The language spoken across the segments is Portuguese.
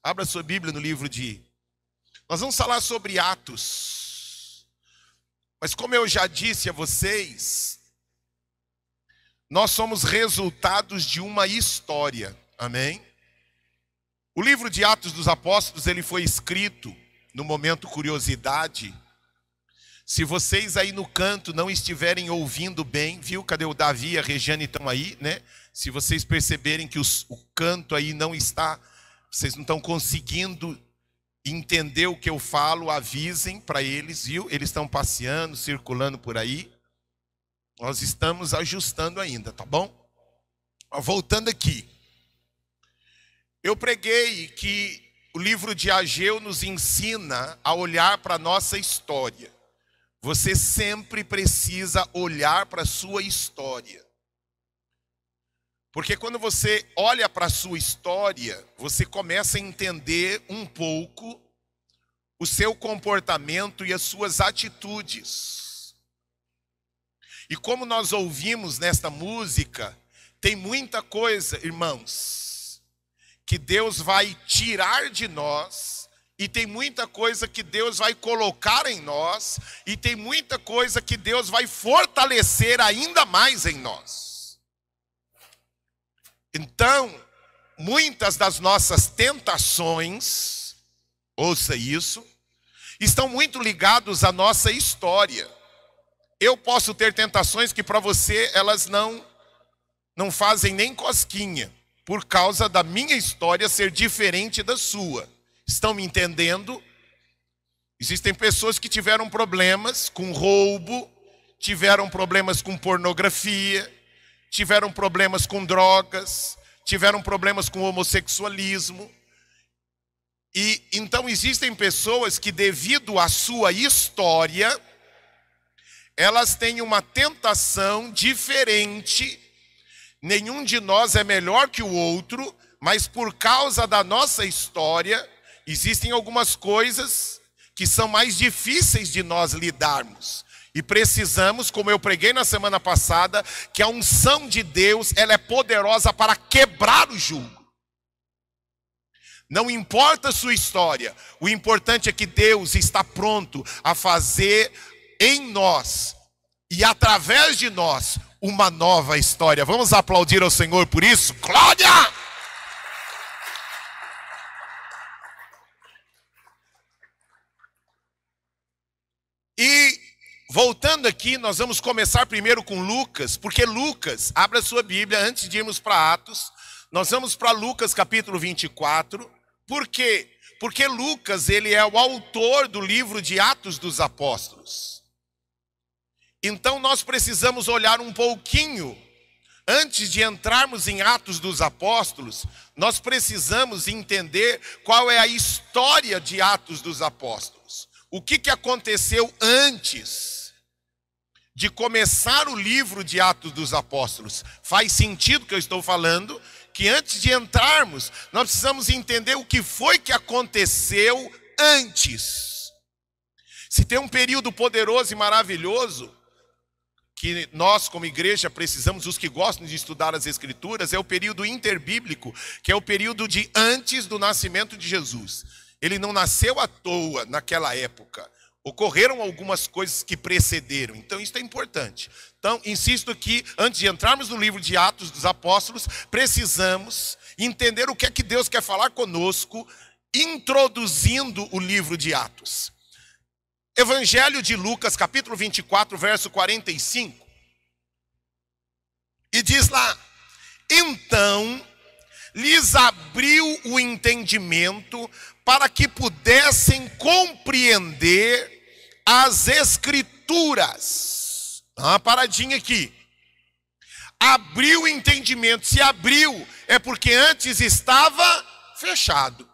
Abra sua Bíblia no livro de... Nós vamos falar sobre Atos. Mas como eu já disse a vocês, nós somos resultados de uma história. Amém? O livro de Atos dos Apóstolos, ele foi escrito no momento curiosidade. Se vocês aí no canto não estiverem ouvindo bem, viu? Cadê o Davi e a Regiane estão aí, né? Se vocês perceberem que o canto aí não está, vocês não estão conseguindo entender o que eu falo, avisem para eles, viu? Eles estão passeando, circulando por aí. Nós estamos ajustando ainda, tá bom? Voltando aqui. Eu preguei que o livro de Ageu nos ensina a olhar para a nossa história. Você sempre precisa olhar para a sua história. Porque quando você olha para a sua história, você começa a entender um pouco o seu comportamento e as suas atitudes. E como nós ouvimos nesta música, tem muita coisa, irmãos, que Deus vai tirar de nós. E tem muita coisa que Deus vai colocar em nós. E tem muita coisa que Deus vai fortalecer ainda mais em nós. Então, muitas das nossas tentações, ouça isso, estão muito ligadas à nossa história. Eu posso ter tentações que para você elas não fazem nem cosquinha, por causa da minha história ser diferente da sua. Estão me entendendo? Existem pessoas que tiveram problemas com roubo, tiveram problemas com pornografia, tiveram problemas com drogas, tiveram problemas com homossexualismo. E então existem pessoas que, devido à sua história, elas têm uma tentação diferente. Nenhum de nós é melhor que o outro, mas por causa da nossa história, existem algumas coisas que são mais difíceis de nós lidarmos. E precisamos, como eu preguei na semana passada, que a unção de Deus, ela é poderosa para quebrar o jugo. Não importa a sua história, o importante é que Deus está pronto a fazer em nós e através de nós uma nova história. Vamos aplaudir ao Senhor por isso? Glória! E voltando aqui, nós vamos começar primeiro com Lucas, porque Lucas, abra sua Bíblia antes de irmos para Atos. Nós vamos para Lucas capítulo 24. Por quê? Porque Lucas, ele é o autor do livro de Atos dos Apóstolos. Então nós precisamos olhar um pouquinho, antes de entrarmos em Atos dos Apóstolos, nós precisamos entender qual é a história de Atos dos Apóstolos. O que aconteceu antes de começar o livro de Atos dos Apóstolos? Faz sentido o que eu estou falando? Que antes de entrarmos, nós precisamos entender o que foi que aconteceu antes. Se tem um período poderoso e maravilhoso, que nós como igreja precisamos, os que gostam de estudar as Escrituras, é o período interbíblico, que é o período de antes do nascimento de Jesus. Ele não nasceu à toa naquela época. Ocorreram algumas coisas que precederam. Então isso é importante. Então, insisto que antes de entrarmos no livro de Atos dos Apóstolos, precisamos entender o que é que Deus quer falar conosco, introduzindo o livro de Atos. Evangelho de Lucas, capítulo 24, verso 45. E diz lá: então lhes abriu o entendimento para que pudessem compreender as Escrituras. Dá uma paradinha aqui. Abriu o entendimento. Se abriu, é porque antes estava fechado.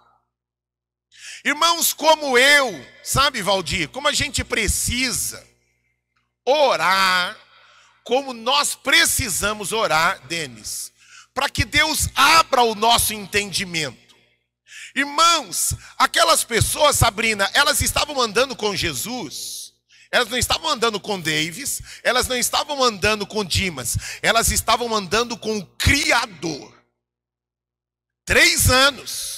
Irmãos, como eu, sabe, Valdir, como a gente precisa orar, como nós precisamos orar, Denis, para que Deus abra o nosso entendimento. Irmãos, aquelas pessoas, Sabrina, elas estavam andando com Jesus, elas não estavam andando com Davis, elas não estavam andando com Dimas, elas estavam andando com o Criador. 3 anos.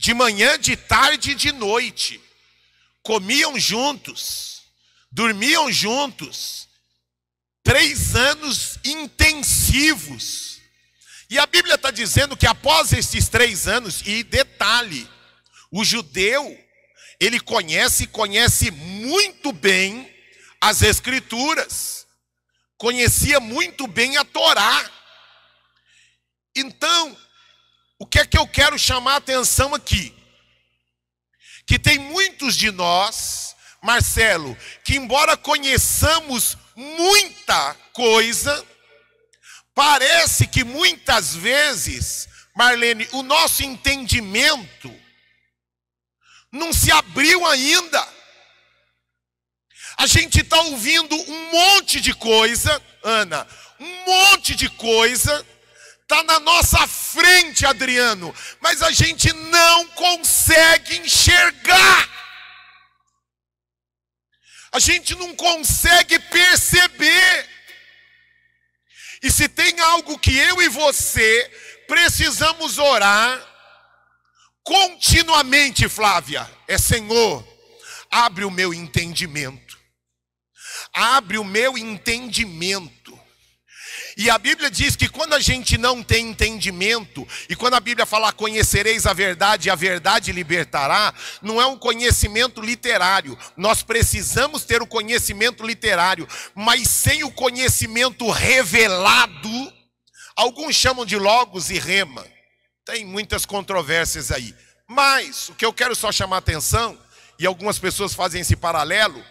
de manhã, de tarde e de noite. Comiam juntos, dormiam juntos. 3 anos intensivos. E a Bíblia está dizendo que após esses 3 anos, e detalhe, o judeu, ele conhece muito bem as Escrituras, conhecia muito bem a Torá. Então, o que é que eu quero chamar a atenção aqui? Que tem muitos de nós, Marcelo, que embora conheçamos muita coisa, parece que muitas vezes, Marlene, o nosso entendimento não se abriu ainda. A gente está ouvindo um monte de coisa, Ana, um monte de coisa, está na nossa frente, Adriano, mas a gente não consegue enxergar. A gente não consegue perceber. E se tem algo que eu e você precisamos orar continuamente, Flávia, é: Senhor, abre o meu entendimento. Abre o meu entendimento. E a Bíblia diz que quando a gente não tem entendimento, e quando a Bíblia fala conhecereis a verdade e a verdade libertará, não é um conhecimento literário. Nós precisamos ter o conhecimento literário, mas sem o conhecimento revelado, alguns chamam de logos e rema. Tem muitas controvérsias aí. Mas o que eu quero só chamar a atenção, e algumas pessoas fazem esse paralelo,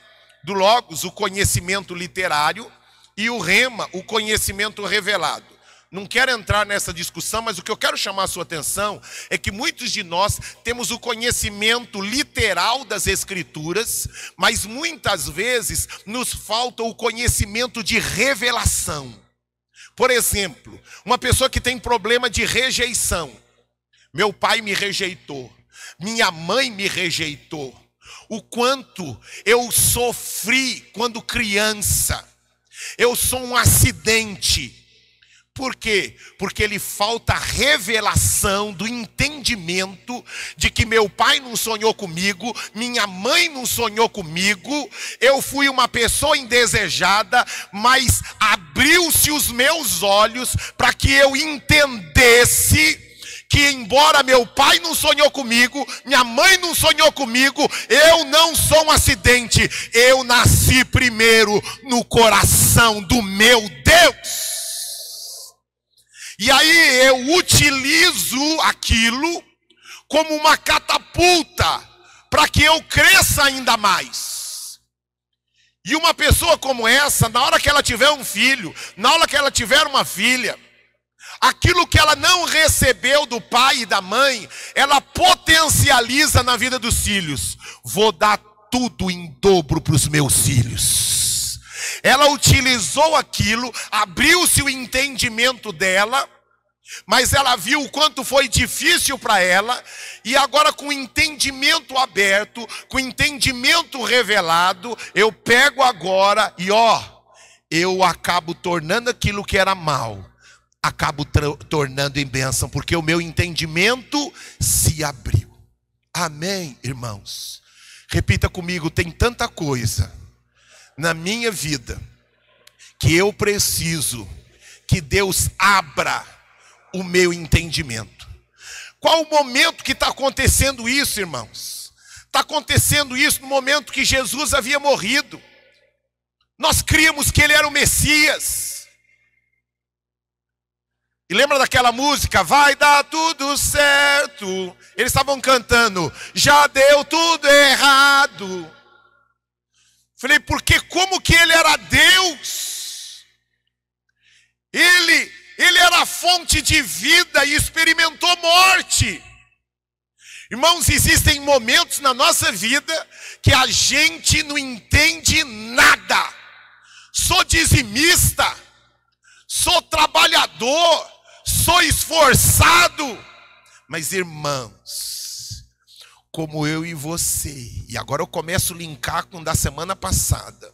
do logos, o conhecimento literário, e o rema, o conhecimento revelado. Não quero entrar nessa discussão, mas o que eu quero chamar a sua atenção é que muitos de nós temos o conhecimento literal das Escrituras, mas muitas vezes nos falta o conhecimento de revelação. Por exemplo, uma pessoa que tem problema de rejeição. Meu pai me rejeitou, minha mãe me rejeitou. O quanto eu sofri quando criança. Eu sou um acidente. Por quê? Porque lhe falta a revelação do entendimento de que meu pai não sonhou comigo, minha mãe não sonhou comigo, eu fui uma pessoa indesejada, mas abriu-se os meus olhos para que eu entendesse que embora meu pai não sonhou comigo, minha mãe não sonhou comigo, eu não sou um acidente, eu nasci primeiro no coração do meu Deus. E aí eu utilizo aquilo como uma catapulta para que eu cresça ainda mais. E uma pessoa como essa, na hora que ela tiver um filho, na hora que ela tiver uma filha, aquilo que ela não recebeu do pai e da mãe, ela potencializa na vida dos filhos. Vou dar tudo em dobro para os meus filhos. Ela utilizou aquilo, abriu-se o entendimento dela, mas ela viu o quanto foi difícil para ela, e agora com o entendimento aberto, com o entendimento revelado, eu pego agora e eu acabo tornando aquilo que era mal, acabo tornando em bênção, porque o meu entendimento se abriu. Amém, irmãos? Repita comigo: tem tanta coisa na minha vida que eu preciso que Deus abra o meu entendimento. Qual o momento que está acontecendo isso, irmãos? Está acontecendo isso no momento que Jesus havia morrido. Nós críamos que ele era o Messias. E lembra daquela música? Vai dar tudo certo. Eles estavam cantando: já deu tudo errado. Falei, porque como que ele era Deus? Ele era a fonte de vida e experimentou morte. Irmãos, existem momentos na nossa vida que a gente não entende nada. Sou dizimista, sou trabalhador, sou esforçado. Mas irmãos, como eu e você, e agora eu começo a linkar com o da semana passada,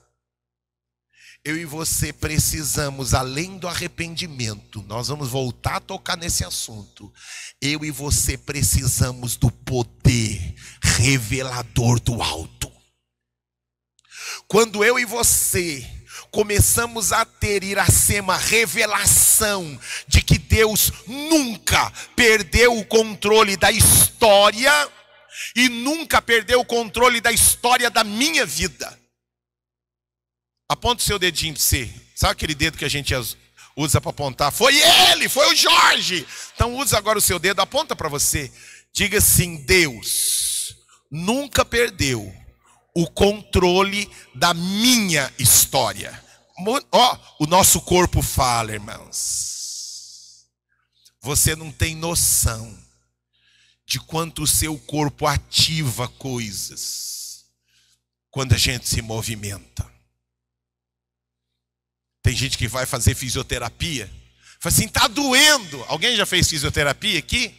Eu e você precisamos, além do arrependimento, nós vamos voltar a tocar nesse assunto. Eu e você precisamos do poder revelador do alto. Quando eu e você começamos a ter Iracema revelação de que Deus nunca perdeu o controle da história e nunca perdeu o controle da história da minha vida. Aponta o seu dedinho para você. Sabe aquele dedo que a gente usa para apontar? Foi ele, foi o Jorge. Então usa agora o seu dedo, aponta para você. Diga assim: Deus nunca perdeu o controle da minha história. Ó, o nosso corpo fala, irmãos. Você não tem noção de quanto o seu corpo ativa coisas quando a gente se movimenta. Tem gente que vai fazer fisioterapia, fala assim, tá doendo. Alguém já fez fisioterapia aqui?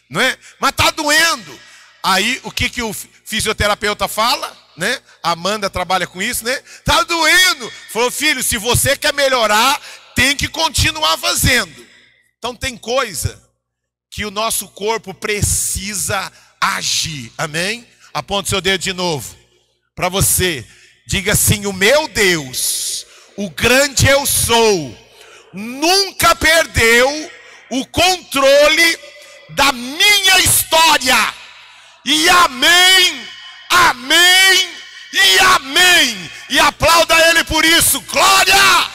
Não é? Mas tá doendo. Aí o que o fisioterapeuta fala? Né? A Amanda trabalha com isso, né? Tá doendo. Falou, filho, se você quer melhorar, tem que continuar fazendo. Então tem coisa que o nosso corpo precisa agir. Amém? Aponta o seu dedo de novo para você. Diga assim: o meu Deus, o grande eu sou, nunca perdeu o controle da minha história. E amém, amém e amém. E aplauda ele por isso. Glória!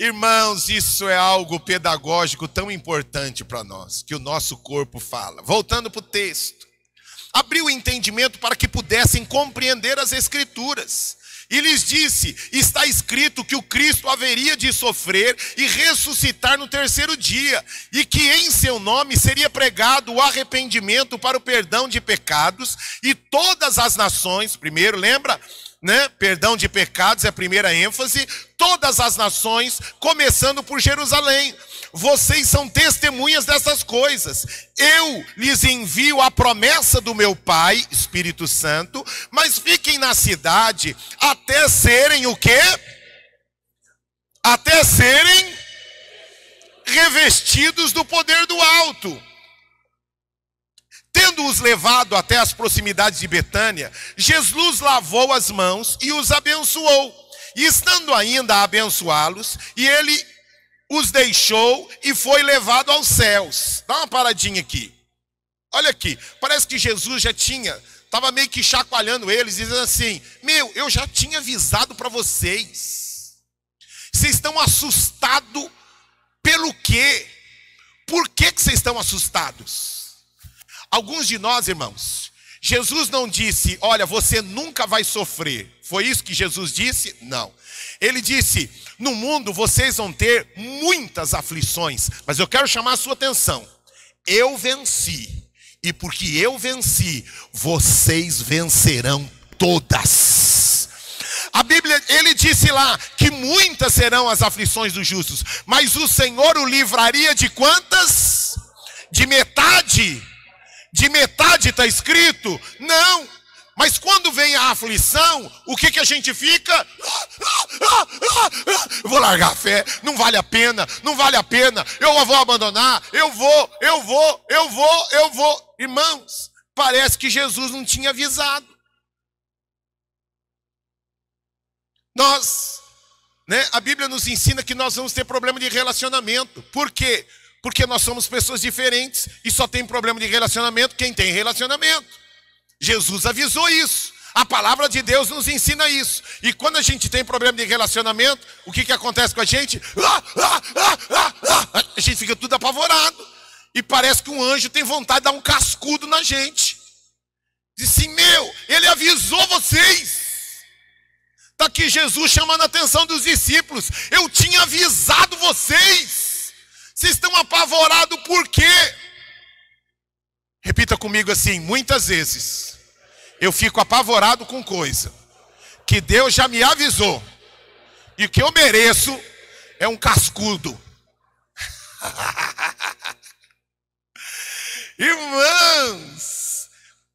Irmãos, isso é algo pedagógico tão importante para nós, que o nosso corpo fala. Voltando para o texto. Abriu o entendimento para que pudessem compreender as Escrituras. E lhes disse: está escrito que o Cristo haveria de sofrer e ressuscitar no terceiro dia, e que em seu nome seria pregado o arrependimento para o perdão de pecados, e todas as nações, primeiro, lembra? Né? Perdão de pecados é a primeira ênfase. Todas as nações, começando por Jerusalém. Vocês são testemunhas dessas coisas. Eu lhes envio a promessa do meu Pai, Espírito Santo, mas fiquem na cidade até serem o quê? Até serem revestidos do poder do alto. Tendo-os levado até as proximidades de Betânia, Jesus lavou as mãos e os abençoou. E estando ainda a abençoá-los, e ele os deixou e foi levado aos céus. Dá uma paradinha aqui. Olha aqui, parece que Jesus já estava meio que chacoalhando eles, dizendo assim: meu, eu já tinha avisado para vocês. Vocês estão assustados pelo quê? Por que vocês estão assustados? Alguns de nós, irmãos, Jesus não disse: olha, você nunca vai sofrer. Foi isso que Jesus disse? Não. Ele disse: no mundo vocês vão ter muitas aflições, mas eu quero chamar a sua atenção. Eu venci, e porque eu venci, vocês vencerão todas. A Bíblia, ele disse lá que muitas serão as aflições dos justos, mas o Senhor o livraria de quantas? De metade. De metade está escrito? Não. Mas quando vem a aflição, o que a gente fica? Eu vou largar a fé, não vale a pena, não vale a pena, eu vou abandonar, eu vou. Irmãos, parece que Jesus não tinha avisado. Nós, né, a Bíblia nos ensina que nós vamos ter problema de relacionamento. Por quê? Porque nós somos pessoas diferentes e só tem problema de relacionamento quem tem relacionamento. Jesus avisou isso. A palavra de Deus nos ensina isso. E quando a gente tem problema de relacionamento, o que acontece com a gente? A gente fica tudo apavorado. E parece que um anjo tem vontade de dar um cascudo na gente. Diz assim: meu, ele avisou vocês. Está aqui Jesus chamando a atenção dos discípulos. Eu tinha avisado vocês. Vocês estão apavorados por quê? Repita comigo assim: muitas vezes eu fico apavorado com coisa que Deus já me avisou, e o que eu mereço é um cascudo. Irmãos,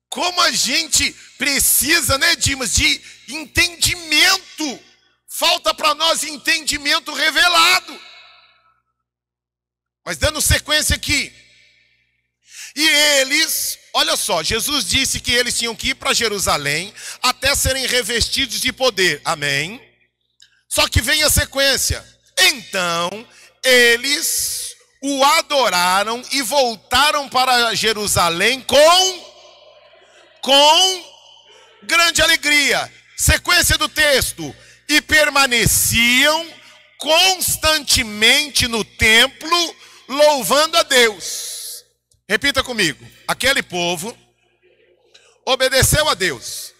como a gente precisa, né, Dimas, de entendimento. Falta para nós entendimento revelado. Mas dando sequência aqui. E eles, olha só, Jesus disse que eles tinham que ir para Jerusalém até serem revestidos de poder. Amém? Só que vem a sequência. Então, eles o adoraram e voltaram para Jerusalém com grande alegria. Sequência do texto. E permaneciam constantemente no templo, louvando a Deus. Repita comigo. Aquele povo obedeceu a Deus.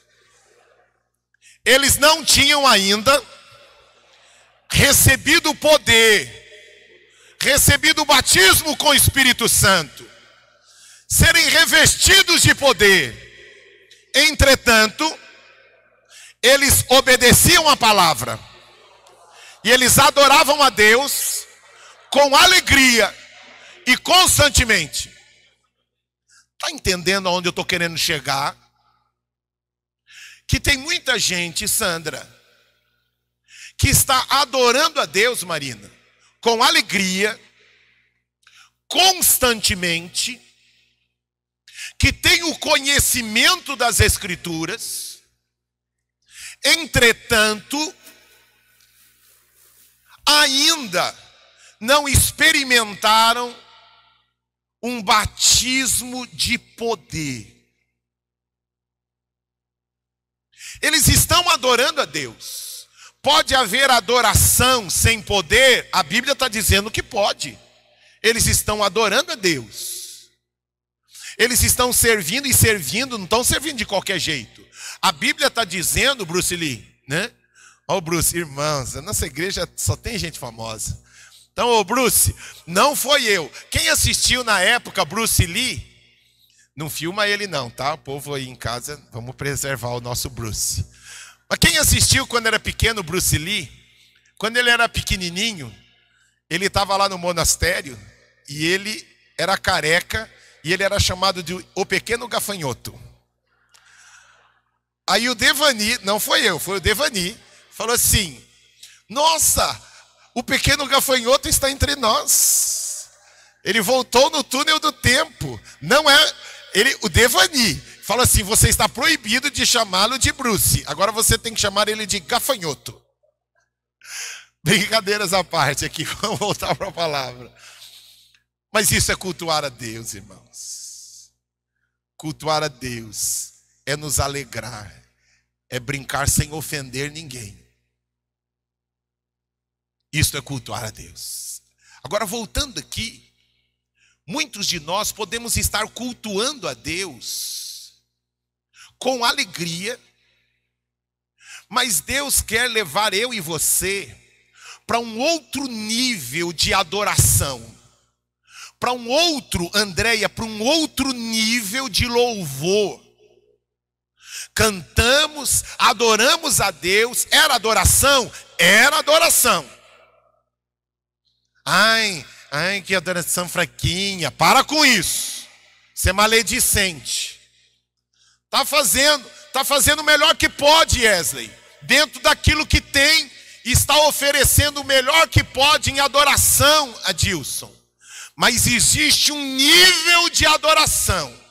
Eles não tinham ainda recebido o poder, recebido o batismo com o Espírito Santo, serem revestidos de poder. Entretanto, eles obedeciam a palavra e eles adoravam a Deus com alegria e constantemente. Está entendendo aonde eu estou querendo chegar? Que tem muita gente, Sandra, que está adorando a Deus, Marina, com alegria, constantemente, que tem o conhecimento das Escrituras, entretanto, ainda não experimentaram um batismo de poder. Eles estão adorando a Deus. Pode haver adoração sem poder? A Bíblia está dizendo que pode. Eles estão adorando a Deus. Eles estão servindo e servindo, não estão servindo de qualquer jeito. A Bíblia está dizendo, Bruce Lee, né? Ó, Bruce, irmãos, a nossa igreja só tem gente famosa. Então, ô Bruce, não foi eu. Quem assistiu na época Bruce Lee, não filma ele não, tá? O povo aí em casa, vamos preservar o nosso Bruce. Mas quem assistiu quando era pequeno Bruce Lee, quando ele era pequenininho, ele estava lá no monastério e ele era careca e ele era chamado de o pequeno gafanhoto. Aí o Devani, não foi eu, foi o Devani, falou assim: nossa, o pequeno gafanhoto está entre nós. Ele voltou no túnel do tempo. Não é ele, o Devani falou assim: você está proibido de chamá-lo de Bruce. Agora você tem que chamar ele de gafanhoto. Brincadeiras à parte aqui, vamos voltar para a palavra. Mas isso é cultuar a Deus, irmãos. Cultuar a Deus é nos alegrar, é brincar sem ofender ninguém. Isso é cultuar a Deus. Agora, voltando aqui, muitos de nós podemos estar cultuando a Deus com alegria, mas Deus quer levar eu e você para um outro nível de adoração, para um outro, Andréia, para um outro nível de louvor. Cantamos, adoramos a Deus. Era adoração? Era adoração. Ai, que adoração fraquinha. Para com isso. Você é maledicente. Tá fazendo o melhor que pode, Wesley. Dentro daquilo que tem, está oferecendo o melhor que pode em adoração, Adilson. Mas existe um nível de adoração.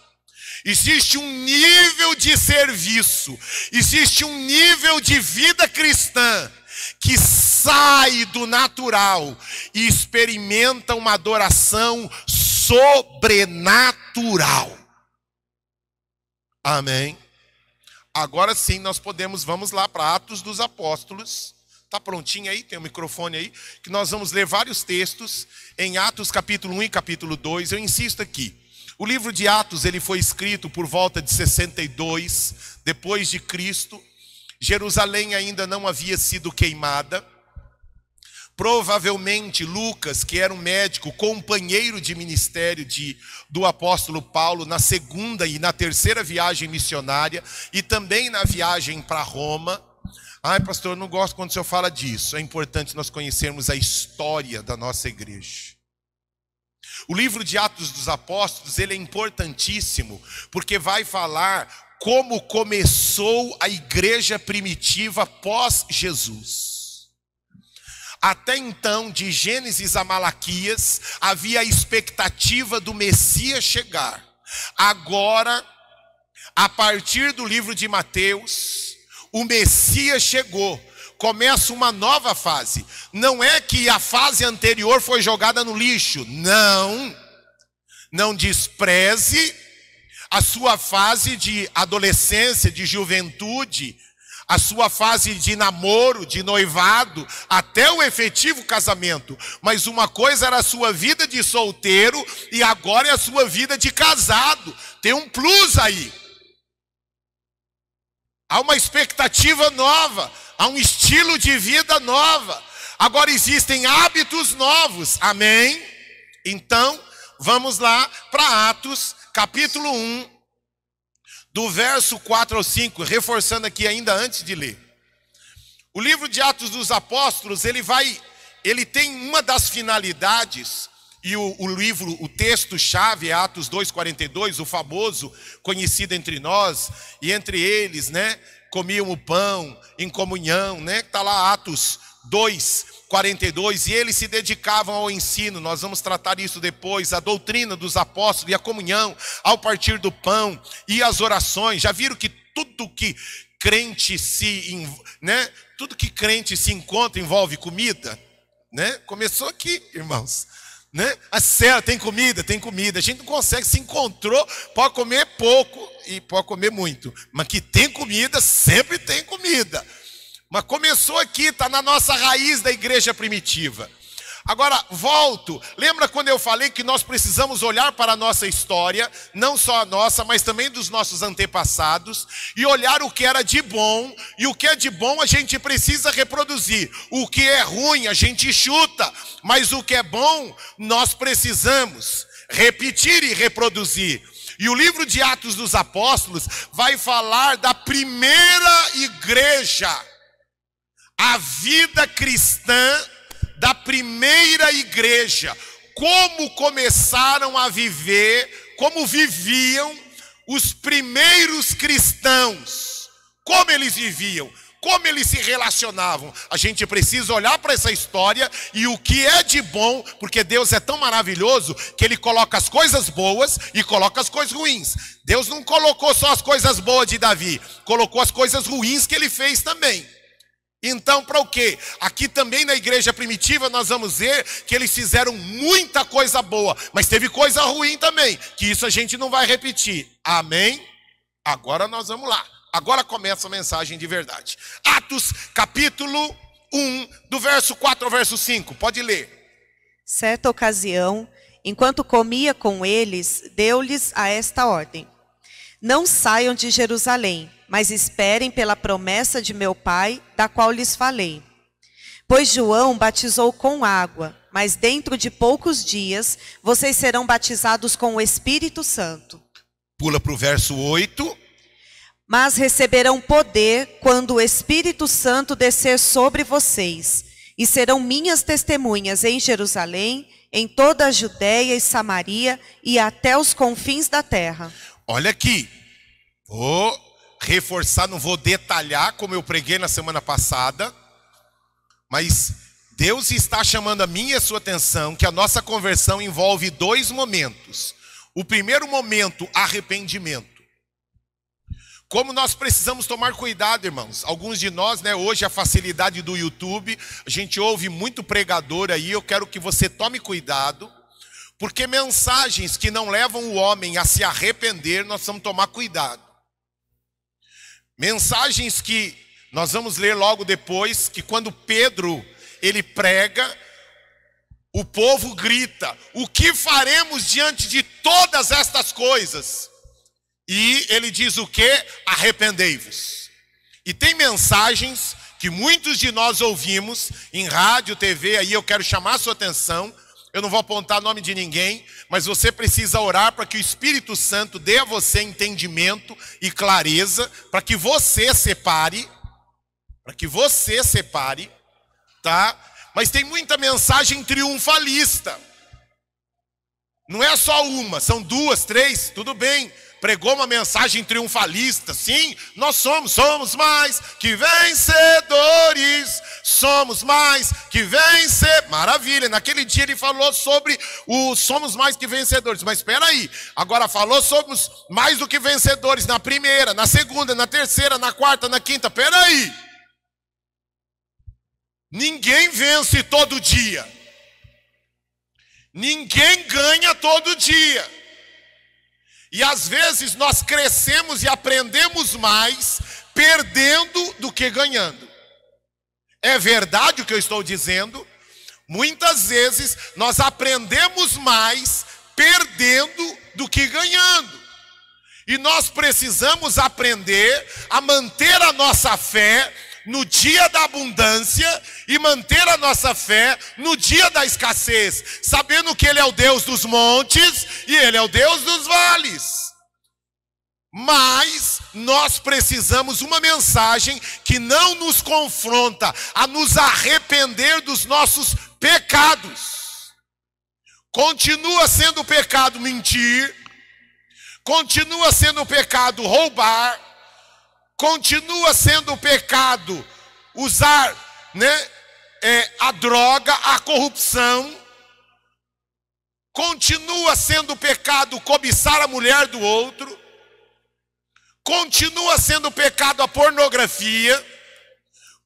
Existe um nível de serviço. Existe um nível de vida cristã que sai do natural e experimenta uma adoração sobrenatural. Amém? Agora sim nós podemos, vamos lá para Atos dos Apóstolos. Está prontinho aí? Tem um microfone aí? Que nós vamos ler vários textos em Atos capítulo 1 e capítulo 2. Eu insisto aqui. O livro de Atos ele foi escrito por volta de 62 depois de Cristo. Jerusalém ainda não havia sido queimada. Provavelmente Lucas, que era um médico, companheiro de ministério do apóstolo Paulo na segunda e na terceira viagem missionária e também na viagem para Roma. Ai, pastor, eu não gosto quando o senhor fala disso. É importante nós conhecermos a história da nossa igreja. O livro de Atos dos Apóstolos, ele é importantíssimo, porque vai falar como começou a igreja primitiva pós Jesus. Até então, de Gênesis a Malaquias, havia a expectativa do Messias chegar. Agora, a partir do livro de Mateus, o Messias chegou. Começa uma nova fase. Não é que a fase anterior foi jogada no lixo. Não. Não despreze a sua fase de adolescência, de juventude, a sua fase de namoro, de noivado, até o efetivo casamento. Mas uma coisa era a sua vida de solteiro e agora é a sua vida de casado. Tem um plus aí. Há uma expectativa nova, há um estilo de vida nova. Agora existem hábitos novos, amém? Então, vamos lá para Atos, capítulo 1, do verso 4 ao 5, reforçando aqui ainda antes de ler. O livro de Atos dos Apóstolos, ele tem uma das finalidades, e o texto-chave é Atos 2,42, o famoso, conhecido entre nós, e entre eles, né, comiam o pão em comunhão, né, está lá Atos 2,42, e eles se dedicavam ao ensino, nós vamos tratar isso depois, a doutrina dos apóstolos e a comunhão, ao partir do pão e as orações. Já viram que tudo que crente tudo que crente se encontra envolve comida, né? Começou aqui, irmãos. Né? A sério, tem comida. A gente não consegue, se encontrou, pode comer pouco e pode comer muito. Mas que tem comida, sempre tem comida. Mas começou aqui, está na nossa raiz da igreja primitiva. Agora, volto. Lembra quando eu falei que nós precisamos olhar para a nossa história, não só a nossa, mas também dos nossos antepassados, e olhar o que era de bom, e o que é de bom a gente precisa reproduzir. O que é ruim a gente chuta, mas o que é bom nós precisamos repetir e reproduzir. E o livro de Atos dos Apóstolos vai falar da primeira igreja, a vida cristã da primeira igreja, como começaram a viver, como viviam os primeiros cristãos, como eles viviam, como eles se relacionavam. A gente precisa olhar para essa história e o que é de bom, porque Deus é tão maravilhoso que Ele coloca as coisas boas e coloca as coisas ruins. Deus não colocou só as coisas boas de Davi, colocou as coisas ruins que Ele fez também. Então, para o quê? Aqui também na igreja primitiva nós vamos ver que eles fizeram muita coisa boa, mas teve coisa ruim também, que isso a gente não vai repetir. Amém? Agora nós vamos lá. Agora começa a mensagem de verdade. Atos, capítulo 1, do verso 4 ao verso 5. Pode ler. Certa ocasião, enquanto comia com eles, deu-lhes a esta ordem: não saiam de Jerusalém, mas esperem pela promessa de meu Pai, da qual lhes falei. Pois João batizou com água, mas dentro de poucos dias vocês serão batizados com o Espírito Santo. Pula para o verso 8. Mas receberão poder quando o Espírito Santo descer sobre vocês, e serão minhas testemunhas em Jerusalém, em toda a Judéia e Samaria e até os confins da terra. Olha aqui, vou reforçar, não vou detalhar como eu preguei na semana passada, mas Deus está chamando a minha e a sua atenção que a nossa conversão envolve dois momentos. O primeiro momento, arrependimento. Como nós precisamos tomar cuidado, irmãos. Alguns de nós, hoje a facilidade do YouTube, a gente ouve muito pregador aí, eu quero que você tome cuidado, porque mensagens que não levam o homem a se arrepender, nós precisamos tomar cuidado. Mensagens que nós vamos ler logo depois, que quando Pedro, ele prega, o povo grita: o que faremos diante de todas estas coisas? E ele diz o quê? Arrependei-vos. E tem mensagens que muitos de nós ouvimos em rádio, TV, aí eu quero chamar a sua atenção. Eu não vou apontar nome de ninguém, mas você precisa orar para que o Espírito Santo dê a você entendimento e clareza, para que você separe, tá? Mas tem muita mensagem triunfalista. Não é só uma, são duas, três, tudo bem. Pregou uma mensagem triunfalista, sim, nós somos mais que vencedores, somos mais que vencer. Maravilha, naquele dia ele falou sobre o somos mais que vencedores, mas espera aí, agora falou somos mais do que vencedores na primeira, na segunda, na terceira, na quarta, na quinta, espera aí. Ninguém vence todo dia, ninguém ganha todo dia. E às vezes nós crescemos e aprendemos mais perdendo do que ganhando. É verdade o que eu estou dizendo? Muitas vezes nós aprendemos mais perdendo do que ganhando. E nós precisamos aprender a manter a nossa fé no dia da abundância e manter a nossa fé no dia da escassez, sabendo que Ele é o Deus dos montes e Ele é o Deus dos vales. Mas nós precisamos uma mensagem que não nos confronta a nos arrepender dos nossos pecados. Continua sendo pecado mentir, continua sendo pecado roubar, continua sendo pecado usar, a droga, a corrupção. Continua sendo pecado cobiçar a mulher do outro. Continua sendo pecado a pornografia.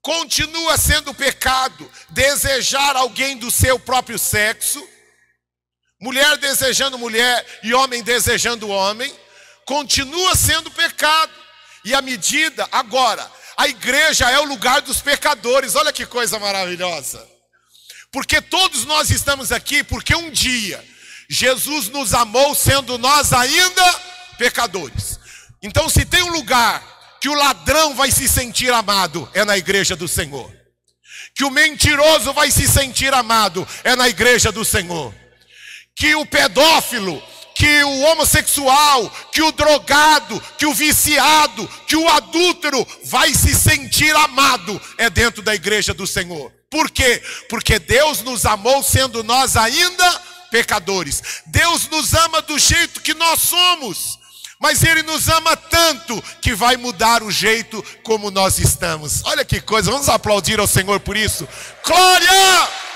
Continua sendo pecado desejar alguém do seu próprio sexo. Mulher desejando mulher e homem desejando homem. Continua sendo pecado. E a medida, agora, a igreja é o lugar dos pecadores. Olha que coisa maravilhosa. Porque todos nós estamos aqui porque um dia Jesus nos amou sendo nós ainda pecadores. Então se tem um lugar que o ladrão vai se sentir amado, é na igreja do Senhor. Que o mentiroso vai se sentir amado, é na igreja do Senhor. Que o pedófilo, que o homossexual, que o drogado, que o viciado, que o adúltero vai se sentir amado, é dentro da igreja do Senhor. Por quê? Porque Deus nos amou sendo nós ainda pecadores. Deus nos ama do jeito que nós somos, mas Ele nos ama tanto que vai mudar o jeito como nós estamos. Olha que coisa, vamos aplaudir ao Senhor por isso. Glória!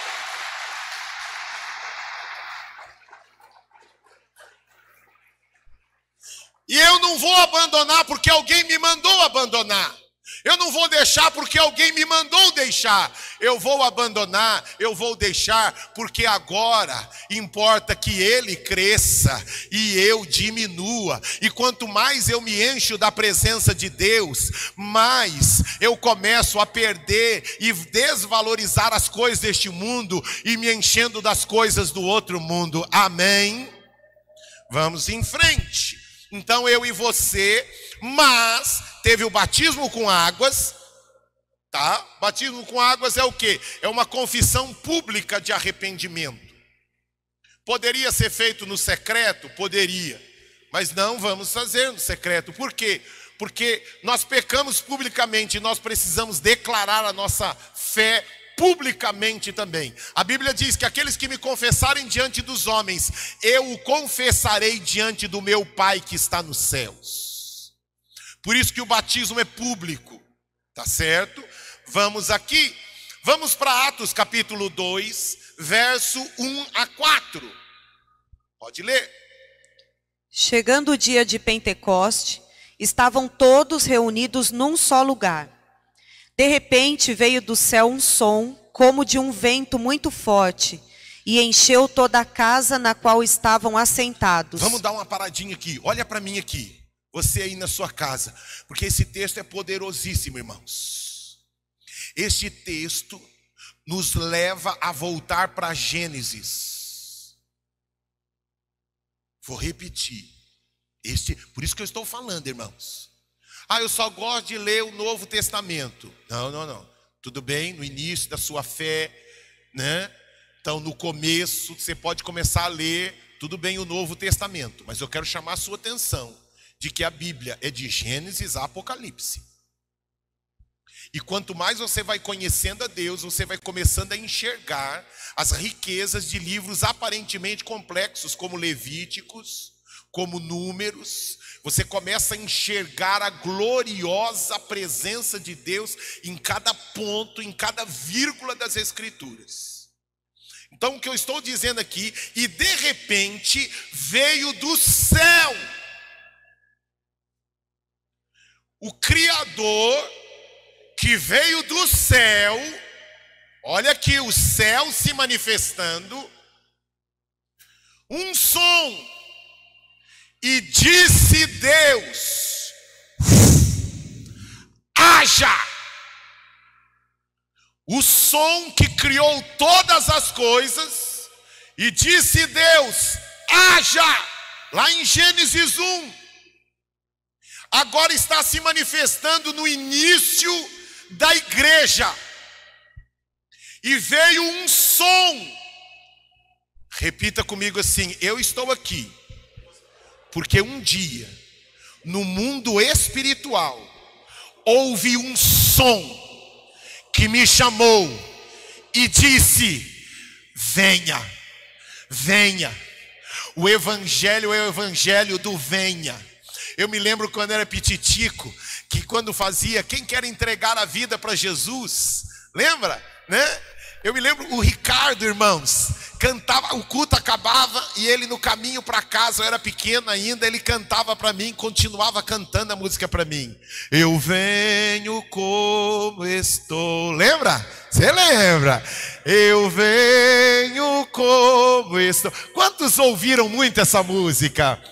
E eu não vou abandonar porque alguém me mandou abandonar. Eu não vou deixar porque alguém me mandou deixar. Eu vou abandonar, eu vou deixar, porque agora importa que Ele cresça e eu diminua. E quanto mais eu me encho da presença de Deus, mais eu começo a perder e desvalorizar as coisas deste mundo e me enchendo das coisas do outro mundo. Amém? Vamos em frente. Então eu e você, mas teve o batismo com águas, tá? Batismo com águas é o quê? É uma confissão pública de arrependimento. Poderia ser feito no secreto? Poderia. Mas não vamos fazer no secreto. Por quê? Porque nós pecamos publicamente e nós precisamos declarar a nossa fé publicamente também. A Bíblia diz que aqueles que me confessarem diante dos homens, eu o confessarei diante do meu Pai que está nos céus. Por isso que o batismo é público, tá certo? Vamos aqui, vamos para Atos capítulo 2, verso 1 a 4. Pode ler. Chegando o dia de Pentecoste, estavam todos reunidos num só lugar. De repente veio do céu um som, como de um vento muito forte, e encheu toda a casa na qual estavam assentados. Vamos dar uma paradinha aqui, olha para mim aqui, você aí na sua casa, porque esse texto é poderosíssimo, irmãos. Este texto nos leva a voltar para Gênesis. Vou repetir, por isso que eu estou falando, irmãos. Eu só gosto de ler o Novo Testamento. Não. Tudo bem, no início da sua fé, né? Então, no começo, você pode começar a ler, tudo bem, o Novo Testamento. Mas eu quero chamar a sua atenção de que a Bíblia é de Gênesis a Apocalipse. E quanto mais você vai conhecendo a Deus, você vai começando a enxergar as riquezas de livros aparentemente complexos, como Levíticos, como Números. Você começa a enxergar a gloriosa presença de Deus em cada ponto, em cada vírgula das Escrituras. Então o que eu estou dizendo aqui, e de repente veio do céu o Criador, que veio do céu. Olha aqui o céu se manifestando, um som, e disse Deus: haja. O som que criou todas as coisas, e disse Deus: haja, lá em Gênesis 1. Agora está se manifestando no início da igreja, e veio um som. Repita comigo assim: eu estou aqui porque um dia no mundo espiritual houve um som que me chamou e disse: venha, venha. O evangelho é o evangelho do venha. Eu me lembro quando era pititico, que quando fazia quem quer entregar a vida para Jesus, lembra, né? Eu me lembro, o Ricardo, irmãos, cantava, o culto acabava e ele no caminho para casa, eu era pequeno ainda, ele cantava para mim, continuava cantando a música para mim. Eu venho como estou. Lembra? Você lembra? Eu venho como estou. Quantos ouviram muito essa música?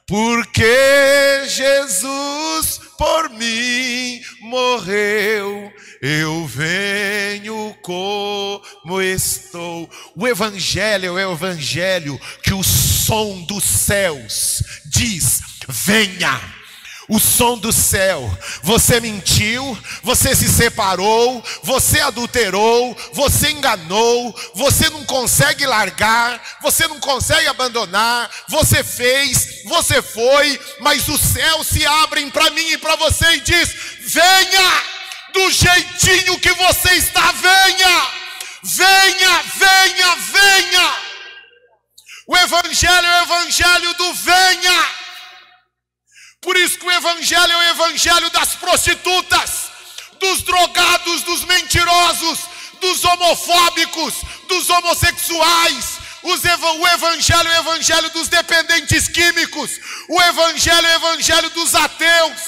Porque Jesus por mim morreu, eu venho como estou. O evangelho é o evangelho que o som dos céus diz: venha. O som do céu. Você mentiu, você se separou, você adulterou, você enganou, você não consegue largar, você não consegue abandonar, você fez, você foi, mas os céus se abrem para mim e para você e diz: venha, do jeitinho que você está, venha, venha, venha, venha. O evangelho é o evangelho do venha. Por isso que o evangelho é o evangelho das prostitutas, dos drogados, dos mentirosos, dos homofóbicos, dos homossexuais. O evangelho é o evangelho dos dependentes químicos. O evangelho é o evangelho dos ateus.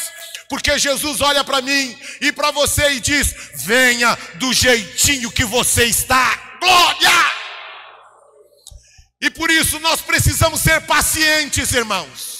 Porque Jesus olha para mim e para você e diz: venha do jeitinho que você está. Glória! E por isso nós precisamos ser pacientes, irmãos.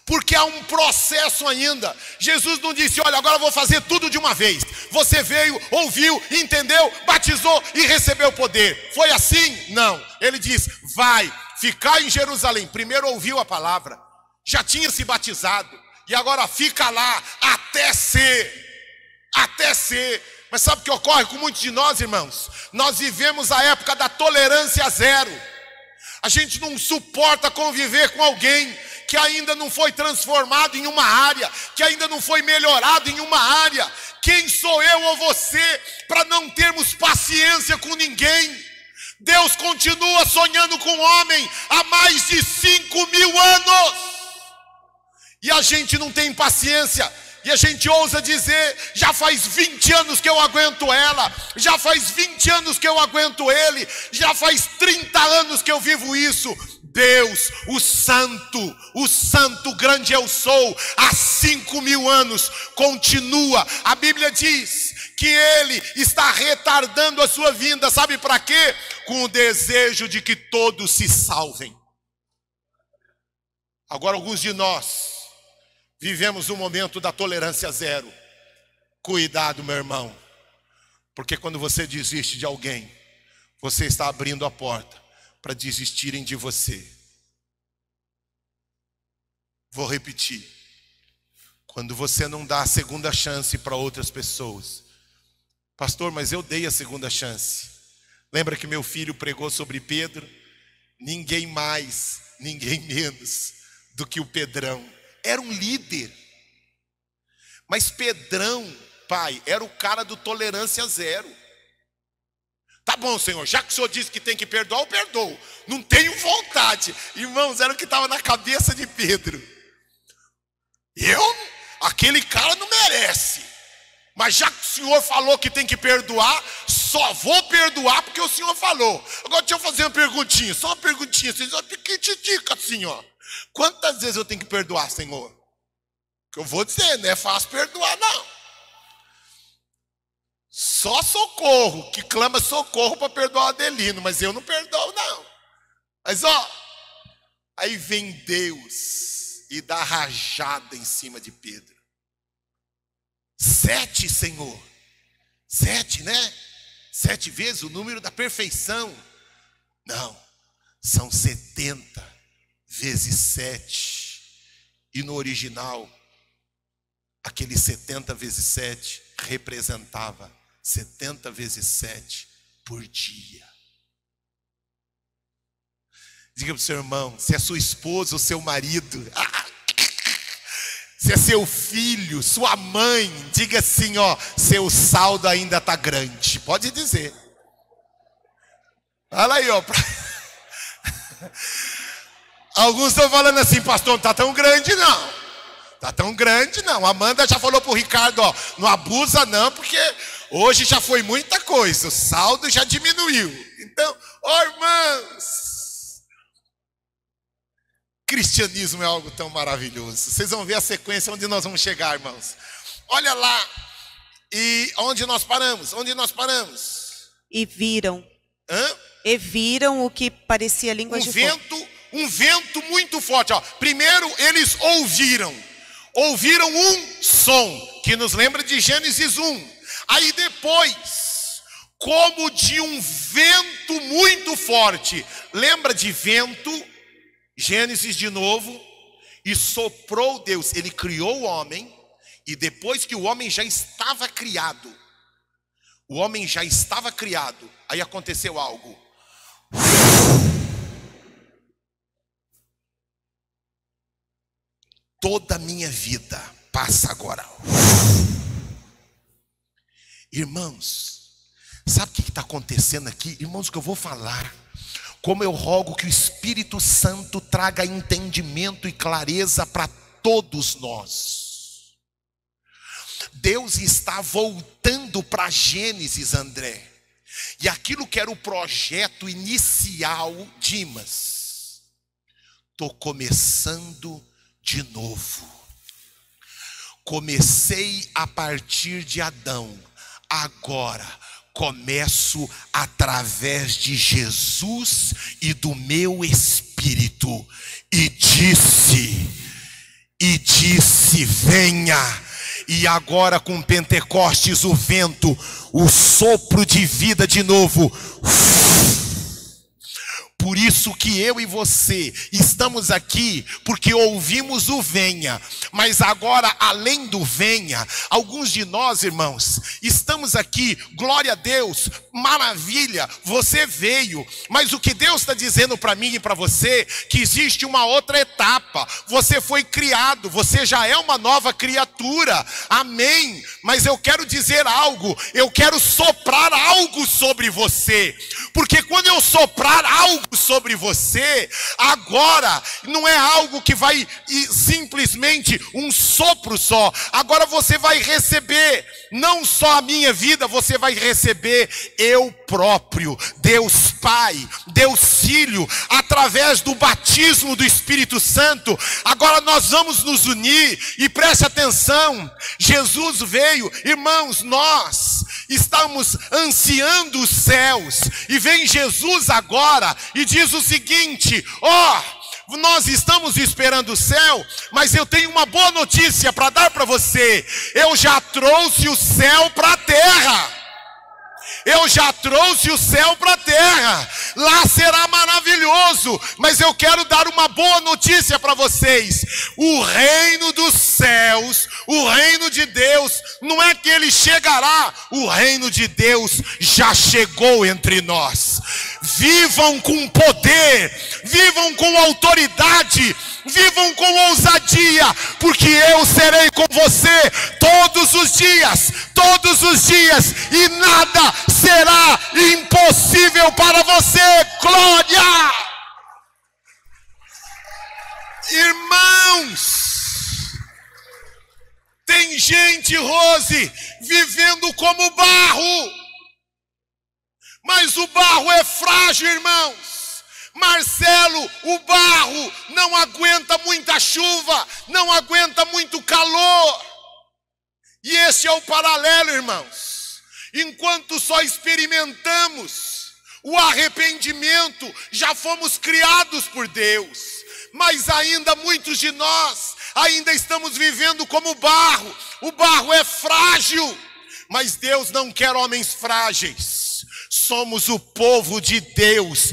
Porque há um processo ainda. Jesus não disse: olha, agora eu vou fazer tudo de uma vez. Você veio, ouviu, entendeu, batizou e recebeu poder. Foi assim? Não. Ele diz: vai, ficar em Jerusalém. Primeiro ouviu a palavra, já tinha se batizado, e agora fica lá até ser. Até ser. Mas sabe o que ocorre com muitos de nós, irmãos? Nós vivemos a época da tolerância zero. A gente não suporta conviver com alguém que ainda não foi transformado em uma área, que ainda não foi melhorado em uma área. Quem sou eu ou você para não termos paciência com ninguém? Deus continua sonhando com o homem há mais de 5.000 anos. E a gente não tem paciência. E a gente ousa dizer: já faz 20 anos que eu aguento ela, já faz 20 anos que eu aguento ele, já faz 30 anos que eu vivo isso. Deus, o santo grande eu sou, há 5.000 anos, continua. A Bíblia diz que ele está retardando a sua vinda, sabe para quê? Com o desejo de que todos se salvem. Agora, alguns de nós vivemos um momento da tolerância zero. Cuidado, meu irmão, porque quando você desiste de alguém, você está abrindo a porta para desistirem de você. Vou repetir: quando você não dá a segunda chance para outras pessoas. Pastor, mas eu dei a segunda chance. Lembra que meu filho pregou sobre Pedro? Ninguém mais, ninguém menos do que o Pedrão. Era um líder. Mas Pedrão pai era o cara do tolerância zero. Tá bom, Senhor, já que o Senhor disse que tem que perdoar, eu perdoo. Não tenho vontade. Irmãos, era o que estava na cabeça de Pedro. Aquele cara não merece. Mas já que o Senhor falou que tem que perdoar, só vou perdoar porque o Senhor falou. Agora deixa eu fazer uma perguntinha, só uma perguntinha. Vocês só piquititica assim, ó. Quantas vezes eu tenho que perdoar, Senhor? Que eu vou dizer, não é fácil perdoar, não. Só Socorro, que clama socorro para perdoar o Adelino, mas eu não perdoo, não. Mas ó, aí vem Deus e dá rajada em cima de Pedro. 7, Senhor. 7, né? 7 vezes o número da perfeição. Não, são 70 vezes 7. E no original, aquele 70 vezes 7 representava 70 vezes 7 por dia. Diga para o seu irmão, se é sua esposa ou seu marido, se é seu filho, sua mãe, diga assim, ó, seu saldo ainda está grande. Pode dizer. Olha aí, ó. Alguns estão falando assim, pastor, não está tão grande não. Está tão grande não. A Amanda já falou para o Ricardo, ó, não abusa não, porque hoje já foi muita coisa, o saldo já diminuiu. Então, ó irmãos, cristianismo é algo tão maravilhoso. Vocês vão ver a sequência onde nós vamos chegar, irmãos. Olha lá, e onde nós paramos? Onde nós paramos? E viram. Hã? E viram o que parecia língua de fogo. Um vento muito forte. Ó. Primeiro eles ouviram um som, que nos lembra de Gênesis 1. Aí depois, como de um vento muito forte. Lembra de vento? Gênesis de novo. E soprou Deus. Ele criou o homem. E depois que o homem já estava criado. Aí aconteceu algo. Toda a minha vida passa agora. Irmãos, sabe o que está acontecendo aqui? Irmãos, o que eu vou falar, como eu rogo que o Espírito Santo traga entendimento e clareza para todos nós. Deus está voltando para Gênesis, André. E aquilo que era o projeto inicial, Dimas, estou começando de novo. Comecei a partir de Adão, agora começo através de Jesus e do meu Espírito. E disse, venha. E agora com Pentecostes o vento, o sopro de vida de novo. Por isso que eu e você estamos aqui, porque ouvimos o venha. Mas agora, além do venha, alguns de nós, irmãos, estamos aqui, glória a Deus, maravilha, você veio. Mas o que Deus está dizendo para mim e para você, que existe uma outra etapa. Você foi criado, você já é uma nova criatura, amém. Mas eu quero dizer algo, eu quero soprar algo sobre você. Porque quando eu soprar algo sobre você, agora não é algo que vai simplesmente um sopro só. Agora você vai receber não só a minha vida, você vai receber eu próprio, Deus Pai, Deus Filho, através do batismo do Espírito Santo. Agora nós vamos nos unir e preste atenção, Jesus veio, irmãos, nós estamos ansiando os céus, e vem Jesus agora e diz o seguinte, nós estamos esperando o céu, mas eu tenho uma boa notícia para dar para você. Eu já trouxe o céu para a terra. Eu já trouxe o céu para a terra. Lá será maravilhoso. Mas eu quero dar uma boa notícia para vocês. O reino dos céus, o reino de Deus, não é que ele chegará. O reino de Deus já chegou entre nós. Vivam com poder, vivam com autoridade, vivam com ousadia, porque eu serei com você todos os dias, e nada será impossível para você. Glória! Irmãos, tem gente, Rose, vivendo como barro, mas o barro é frágil, irmãos. Marcelo, o barro não aguenta muita chuva, não aguenta muito calor. E esse é o paralelo, irmãos. Enquanto só experimentamos o arrependimento, já fomos criados por Deus, mas ainda muitos de nós ainda estamos vivendo como barro. O barro é frágil, mas Deus não quer homens frágeis. Somos o povo de Deus,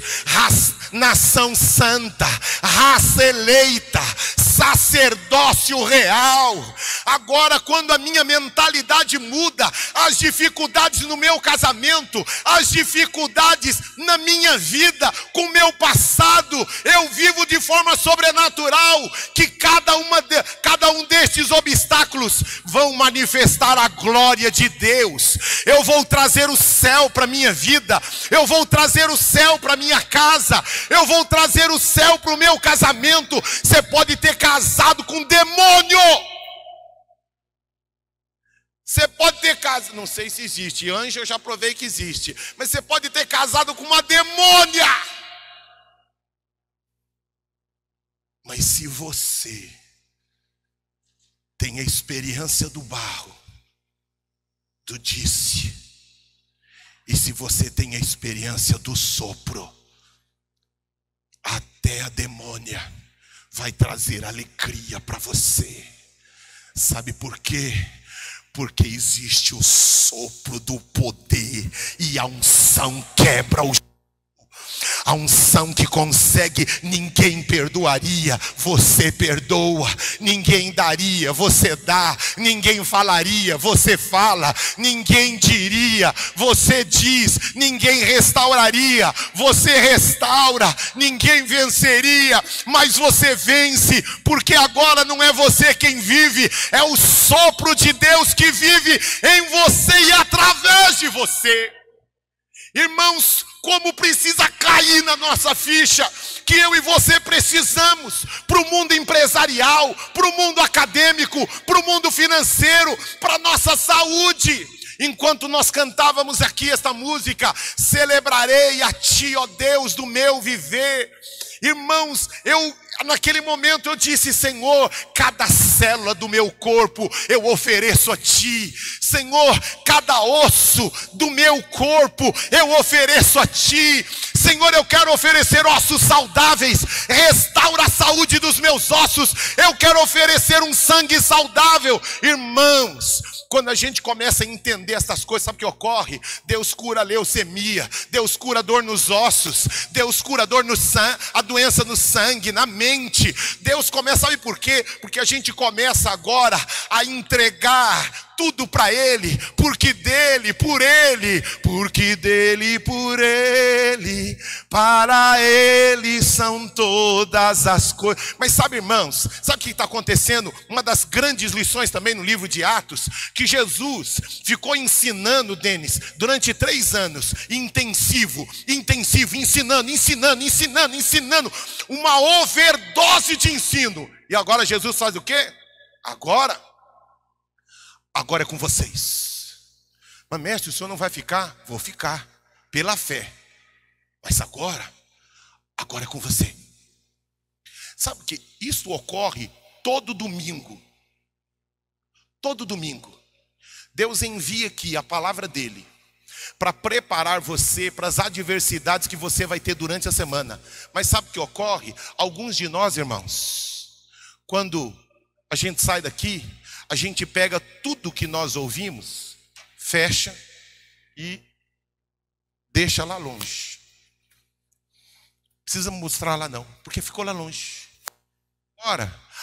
nação santa, raça eleita, sacerdócio real. Agora, quando a minha mentalidade muda, as dificuldades no meu casamento, as dificuldades na minha vida, com o meu passado, eu vivo de forma sobrenatural, que cada um destes obstáculos vão manifestar a glória de Deus. Eu vou trazer o céu para minha vida, eu vou trazer o céu para minha casa, eu vou trazer o céu para o meu casamento. Você pode ter casado com um demônio, você pode ter casado, não sei se existe, anjo eu já provei que existe, mas você pode ter casado com uma demônia. Mas se você tem a experiência do barro, do disse, e se você tem a experiência do sopro, até a demônia vai trazer alegria para você. Sabe por quê? Porque existe o sopro do poder, e a unção quebra o jugo. A unção que consegue, ninguém perdoaria, você perdoa. Ninguém daria, você dá. Ninguém falaria, você fala. Ninguém diria, você diz. Ninguém restauraria, você restaura. Ninguém venceria, mas você vence, porque agora não é você quem vive, é o sopro de Deus que vive em você e através de você. Irmãos, como precisa cair na nossa ficha que eu e você precisamos para o mundo empresarial, para o mundo acadêmico, para o mundo financeiro, para a nossa saúde. Enquanto nós cantávamos aqui esta música, celebrarei a Ti, ó Deus do meu viver. Irmãos, naquele momento eu disse: Senhor, cada célula do meu corpo eu ofereço a Ti. Senhor, cada osso do meu corpo eu ofereço a Ti. Senhor, eu quero oferecer ossos saudáveis. Restaura a saúde dos meus ossos. Eu quero oferecer um sangue saudável. Irmãos, quando a gente começa a entender essas coisas, sabe o que ocorre? Deus cura a leucemia, Deus cura a dor nos ossos, Deus cura a dor no sangue, a doença no sangue, na mente. Deus começa, sabe por quê? Porque a gente começa agora a entregar tudo para Ele, porque dele, por Ele, porque dele, por Ele, para Ele são todas as coisas. Mas sabe, irmãos, sabe o que está acontecendo? Uma das grandes lições também no livro de Atos, que Jesus ficou ensinando, Denis, durante 3 anos, intensivo, ensinando, uma overdose de ensino. E agora Jesus faz o quê? Agora é com vocês. Mas mestre, o senhor não vai ficar? Vou ficar, pela fé. Mas agora é com você. Sabe que isso ocorre todo domingo. Todo domingo. Deus envia aqui a palavra dele para preparar você para as adversidades que você vai ter durante a semana. Mas sabe o que ocorre? Alguns de nós, irmãos, quando a gente sai daqui, a gente pega tudo que nós ouvimos, fecha e deixa lá longe. Não precisa mostrar lá não, porque ficou lá longe.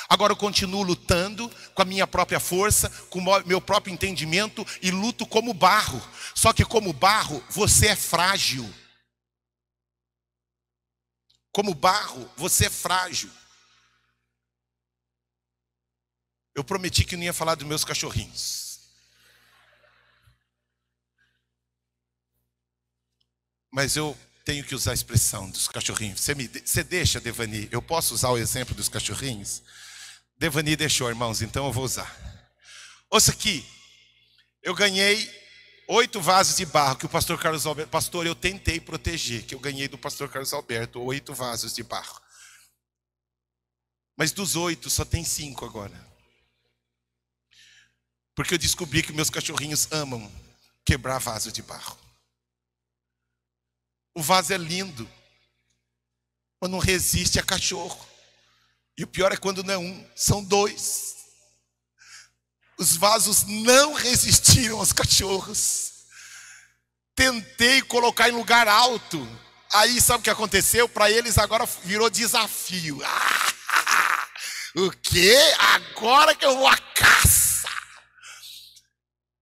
Agora eu continuo lutando com a minha própria força, com o meu próprio entendimento, e luto como barro. Só que como barro, você é frágil. Como barro, você é frágil. Eu prometi que não ia falar dos meus cachorrinhos. Mas eu tenho que usar a expressão dos cachorrinhos. Você deixa, Devani? Eu posso usar o exemplo dos cachorrinhos? Devani deixou, irmãos, então eu vou usar. Ouça aqui. Eu ganhei 8 vasos de barro que o pastor Carlos Alberto... Pastor, eu tentei proteger, que eu ganhei do pastor Carlos Alberto 8 vasos de barro. Mas dos 8, só tem 5 agora. Porque eu descobri que meus cachorrinhos amam quebrar vaso de barro. O vaso é lindo, mas não resiste a cachorro. E o pior é quando não é um, são 2. Os vasos não resistiram aos cachorros. Tentei colocar em lugar alto. Aí sabe o que aconteceu? Para eles agora virou desafio. O quê? Agora que eu vou à caça.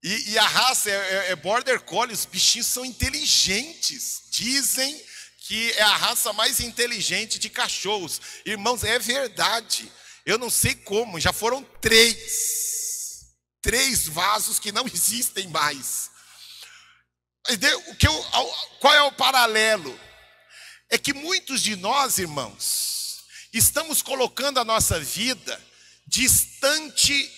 E a raça é Border Collie. Os bichinhos são inteligentes. Dizem que é a raça mais inteligente de cachorros. Irmãos, é verdade. Eu não sei como, já foram 3 vasos que não existem mais. Qual é o paralelo? É que muitos de nós, irmãos, estamos colocando a nossa vida distante,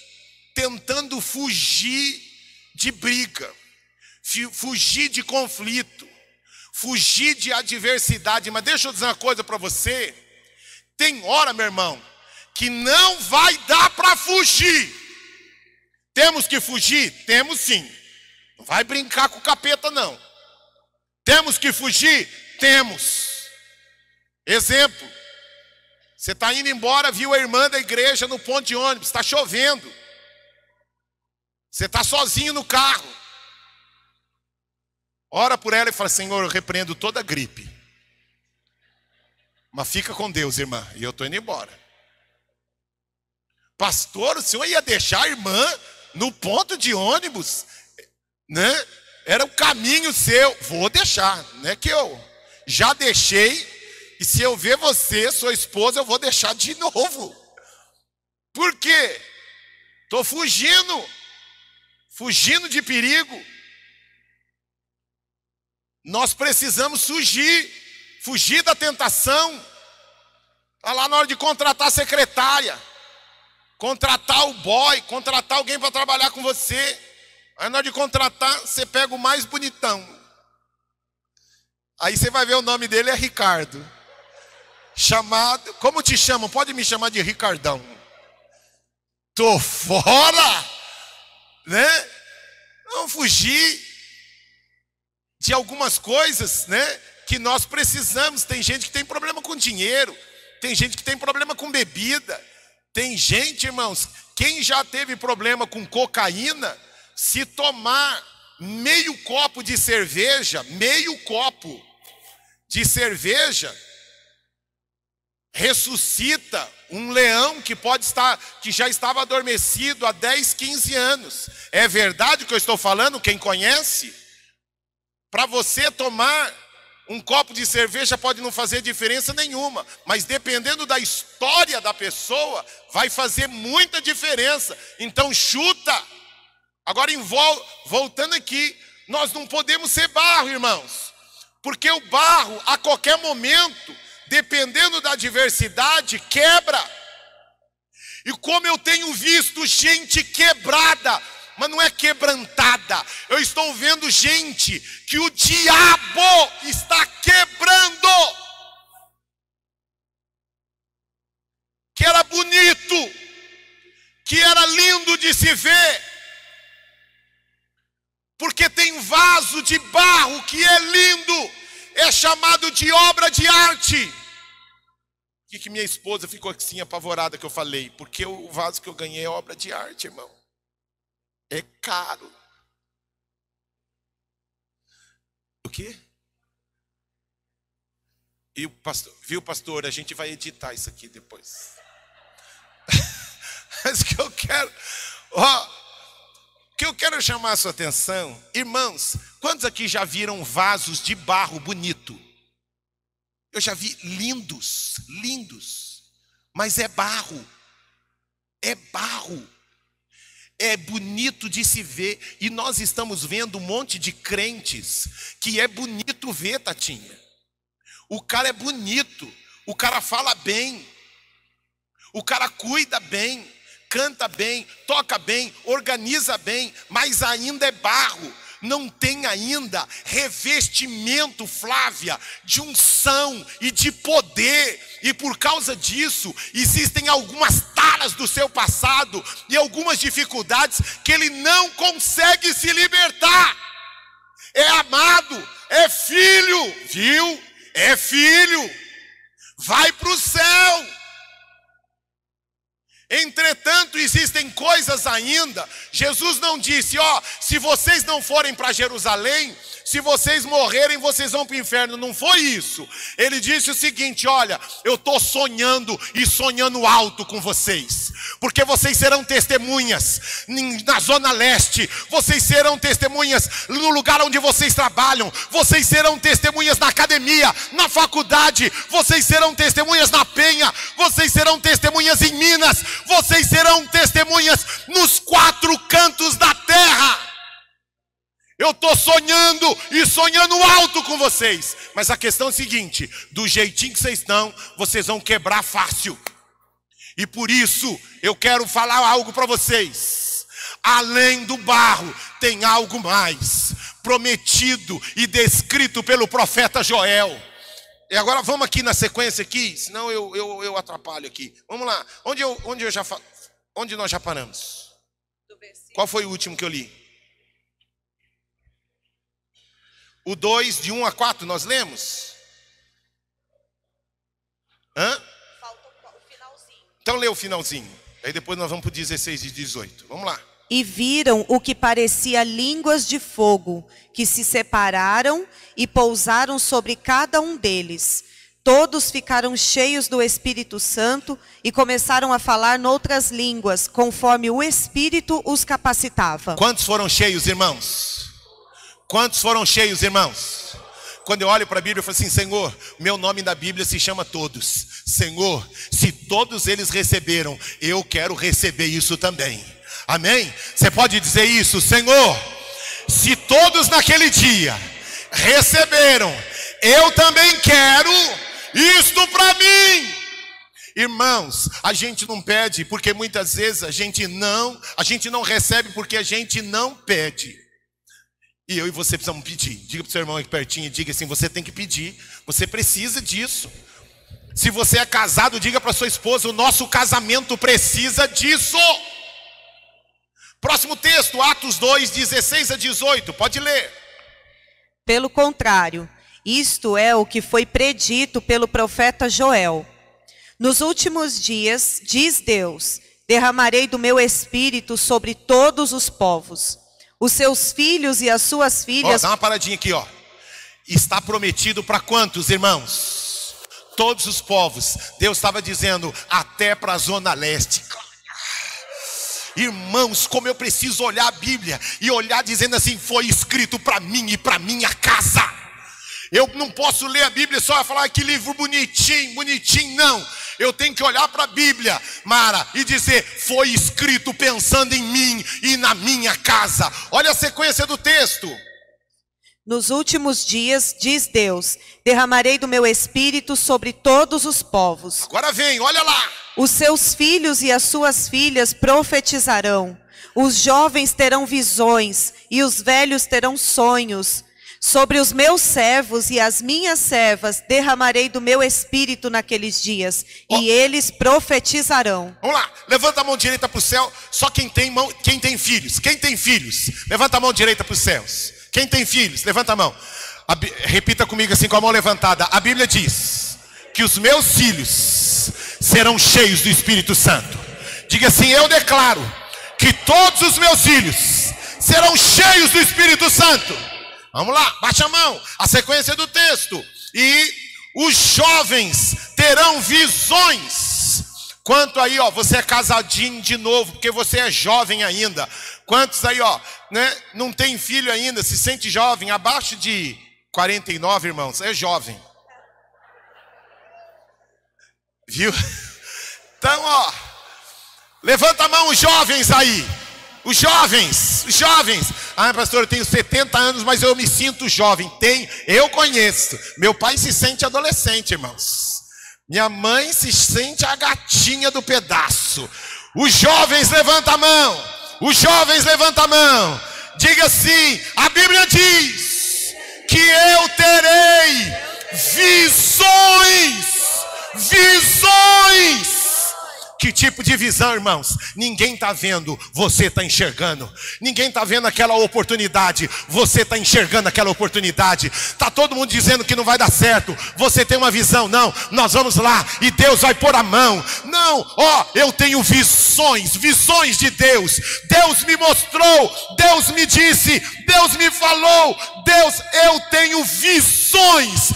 tentando fugir de briga, fugir de conflito, fugir de adversidade. Mas deixa eu dizer uma coisa para você. Tem hora, meu irmão, que não vai dar para fugir. Temos que fugir? Temos sim. Não vai brincar com o capeta, não. Temos que fugir? Temos. Exemplo. Você está indo embora, viu a irmã da igreja no ponto de ônibus, está chovendo. Você está sozinho no carro. Ora por ela e fala: Senhor, eu repreendo toda gripe. Mas fica com Deus, irmã. E eu estou indo embora. Pastor, o senhor ia deixar a irmã no ponto de ônibus? Né? Era o caminho seu. Vou deixar. Não é que eu já deixei. E se eu ver você, sua esposa, eu vou deixar de novo. Por quê? Estou fugindo. Fugindo de perigo. Nós precisamos fugir da tentação. Está lá na hora de contratar a secretária, contratar o boy, contratar alguém para trabalhar com você. Aí na hora de contratar, você pega o mais bonitão. Aí você vai ver o nome dele é Ricardo. Chamado, como te chamam? Pode me chamar de Ricardão. Tô fora, né? Vamos fugir de algumas coisas, né, que nós precisamos. Tem gente que tem problema com dinheiro, tem gente que tem problema com bebida, tem gente, irmãos, quem já teve problema com cocaína, se tomar meio copo de cerveja, ressuscita um leão que já estava adormecido há 10, 15 anos. É verdade o que eu estou falando? Quem conhece? Para você tomar um copo de cerveja pode não fazer diferença nenhuma, mas dependendo da história da pessoa, vai fazer muita diferença. Então chuta. Agora, voltando aqui, nós não podemos ser barro, irmãos, porque o barro, a qualquer momento, dependendo da adversidade, quebra. E como eu tenho visto gente quebrada, mas não é quebrantada. Eu estou vendo gente que o diabo está quebrando. Que era bonito, que era lindo de se ver. Porque tem vaso de barro que é lindo, é chamado de obra de arte. Por que minha esposa ficou assim apavorada que eu falei? Porque o vaso que eu ganhei é obra de arte, irmão. É caro. O quê? E o pastor, viu, pastor? A gente vai editar isso aqui depois. Mas que eu quero, que eu quero chamar a sua atenção, irmãos, quantos aqui já viram vasos de barro bonito? Eu já vi lindos, mas é barro. É barro. é bonito de se ver. E nós estamos vendo um monte de crentes que é bonito ver, Tatinha. O cara é bonito, o cara fala bem, o cara cuida bem, canta bem, toca bem, organiza bem, mas ainda é barro. Não tem ainda revestimento, Flávia, de unção e de poder. E por causa disso, existem algumas taras do seu passado e algumas dificuldades que ele não consegue se libertar. É amado, é filho, viu? É filho, vai para o céu. Entretanto, existem coisas ainda. Jesus não disse, se vocês não forem para Jerusalém, se vocês morrerem, vocês vão para o inferno. Não foi isso. Ele disse o seguinte, olha, eu estou sonhando e sonhando alto com vocês. Porque vocês serão testemunhas na Zona Leste. Vocês serão testemunhas no lugar onde vocês trabalham. Vocês serão testemunhas na academia, na faculdade. Vocês serão testemunhas na Penha. Vocês serão testemunhas em Minas. Vocês serão testemunhas nos 4 cantos da terra. Eu estou sonhando e sonhando alto com vocês. Mas a questão é a seguinte, do jeitinho que vocês estão, vocês vão quebrar fácil. E por isso eu quero falar algo para vocês. Além do barro, tem algo mais prometido e descrito pelo profeta Joel. E agora vamos aqui na sequência aqui, senão eu atrapalho aqui. Vamos lá. Onde nós já paramos? Qual foi o último que eu li? O 2, de 1 a 4, nós lemos? Falta o finalzinho. Então lê o finalzinho. Aí depois nós vamos para o 16 e 18. Vamos lá. E viram o que parecia línguas de fogo, que se separaram e pousaram sobre cada um deles. Todos ficaram cheios do Espírito Santo e começaram a falar noutras línguas, conforme o Espírito os capacitava. Quantos foram cheios, irmãos? Quantos foram cheios, irmãos? Quando eu olho para a Bíblia, eu falo assim, Senhor, meu nome na Bíblia se chama todos. Senhor, se todos eles receberam, eu quero receber isso também. Amém? Você pode dizer isso, Senhor, se todos naquele dia receberam, eu também quero isto para mim. Irmãos, a gente não pede porque muitas vezes a gente não recebe porque a gente não pede. E eu e você precisamos pedir. Diga para o seu irmão aqui pertinho, diga assim, você tem que pedir, você precisa disso. Se você é casado, diga para sua esposa, o nosso casamento precisa disso. Próximo texto, Atos 2, 16 a 18, pode ler. Pelo contrário, isto é o que foi predito pelo profeta Joel. Nos últimos dias, diz Deus, derramarei do meu espírito sobre todos os povos. Os seus filhos e as suas filhas... Dá uma paradinha aqui, Está prometido para quantos, irmãos? Todos os povos. Deus estava dizendo, até para a Zona Leste. Irmãos, como eu preciso olhar a Bíblia e olhar dizendo assim, foi escrito para mim e para minha casa. Eu não posso ler a Bíblia só e falar que livro bonitinho, não. Eu tenho que olhar para a Bíblia, Mara, e dizer, foi escrito pensando em mim e na minha casa. Olha a sequência do texto. Nos últimos dias, diz Deus, derramarei do meu espírito sobre todos os povos. Agora vem, olha lá. Os seus filhos e as suas filhas profetizarão. Os jovens terão visões e os velhos terão sonhos. Sobre os meus servos e as minhas servas derramarei do meu espírito naqueles dias, e eles profetizarão. Vamos lá, levanta a mão direita para o céu, só quem tem filhos. Quem tem filhos? Levanta a mão direita para os céus. Quem tem filhos? Levanta a mão. Repita comigo assim com a mão levantada. A Bíblia diz que os meus filhos serão cheios do Espírito Santo. Diga assim, eu declaro que todos os meus filhos serão cheios do Espírito Santo. Vamos lá, baixa a mão, a sequência do texto. E os jovens terão visões. Quanto aí, você é casadinho de novo, porque você é jovem ainda. Quantos aí, não tem filho ainda, se sente jovem, abaixo de 49, irmãos, é jovem. Viu? Então, levanta a mão os jovens aí. Os jovens. Ah, pastor, eu tenho 70 anos, mas eu me sinto jovem. Eu conheço. Meu pai se sente adolescente, irmãos. Minha mãe se sente a gatinha do pedaço. Os jovens, levanta a mão. Os jovens, levanta a mão. Diga assim: a Bíblia diz que eu terei visões. Que tipo de visão, irmãos? Ninguém está vendo, você está enxergando. Ninguém está vendo aquela oportunidade, você está enxergando aquela oportunidade. Está todo mundo dizendo que não vai dar certo, você tem uma visão. Não, nós vamos lá e Deus vai pôr a mão. Não, eu tenho visões de Deus. Deus me mostrou, Deus me disse, Deus me falou. Eu tenho visões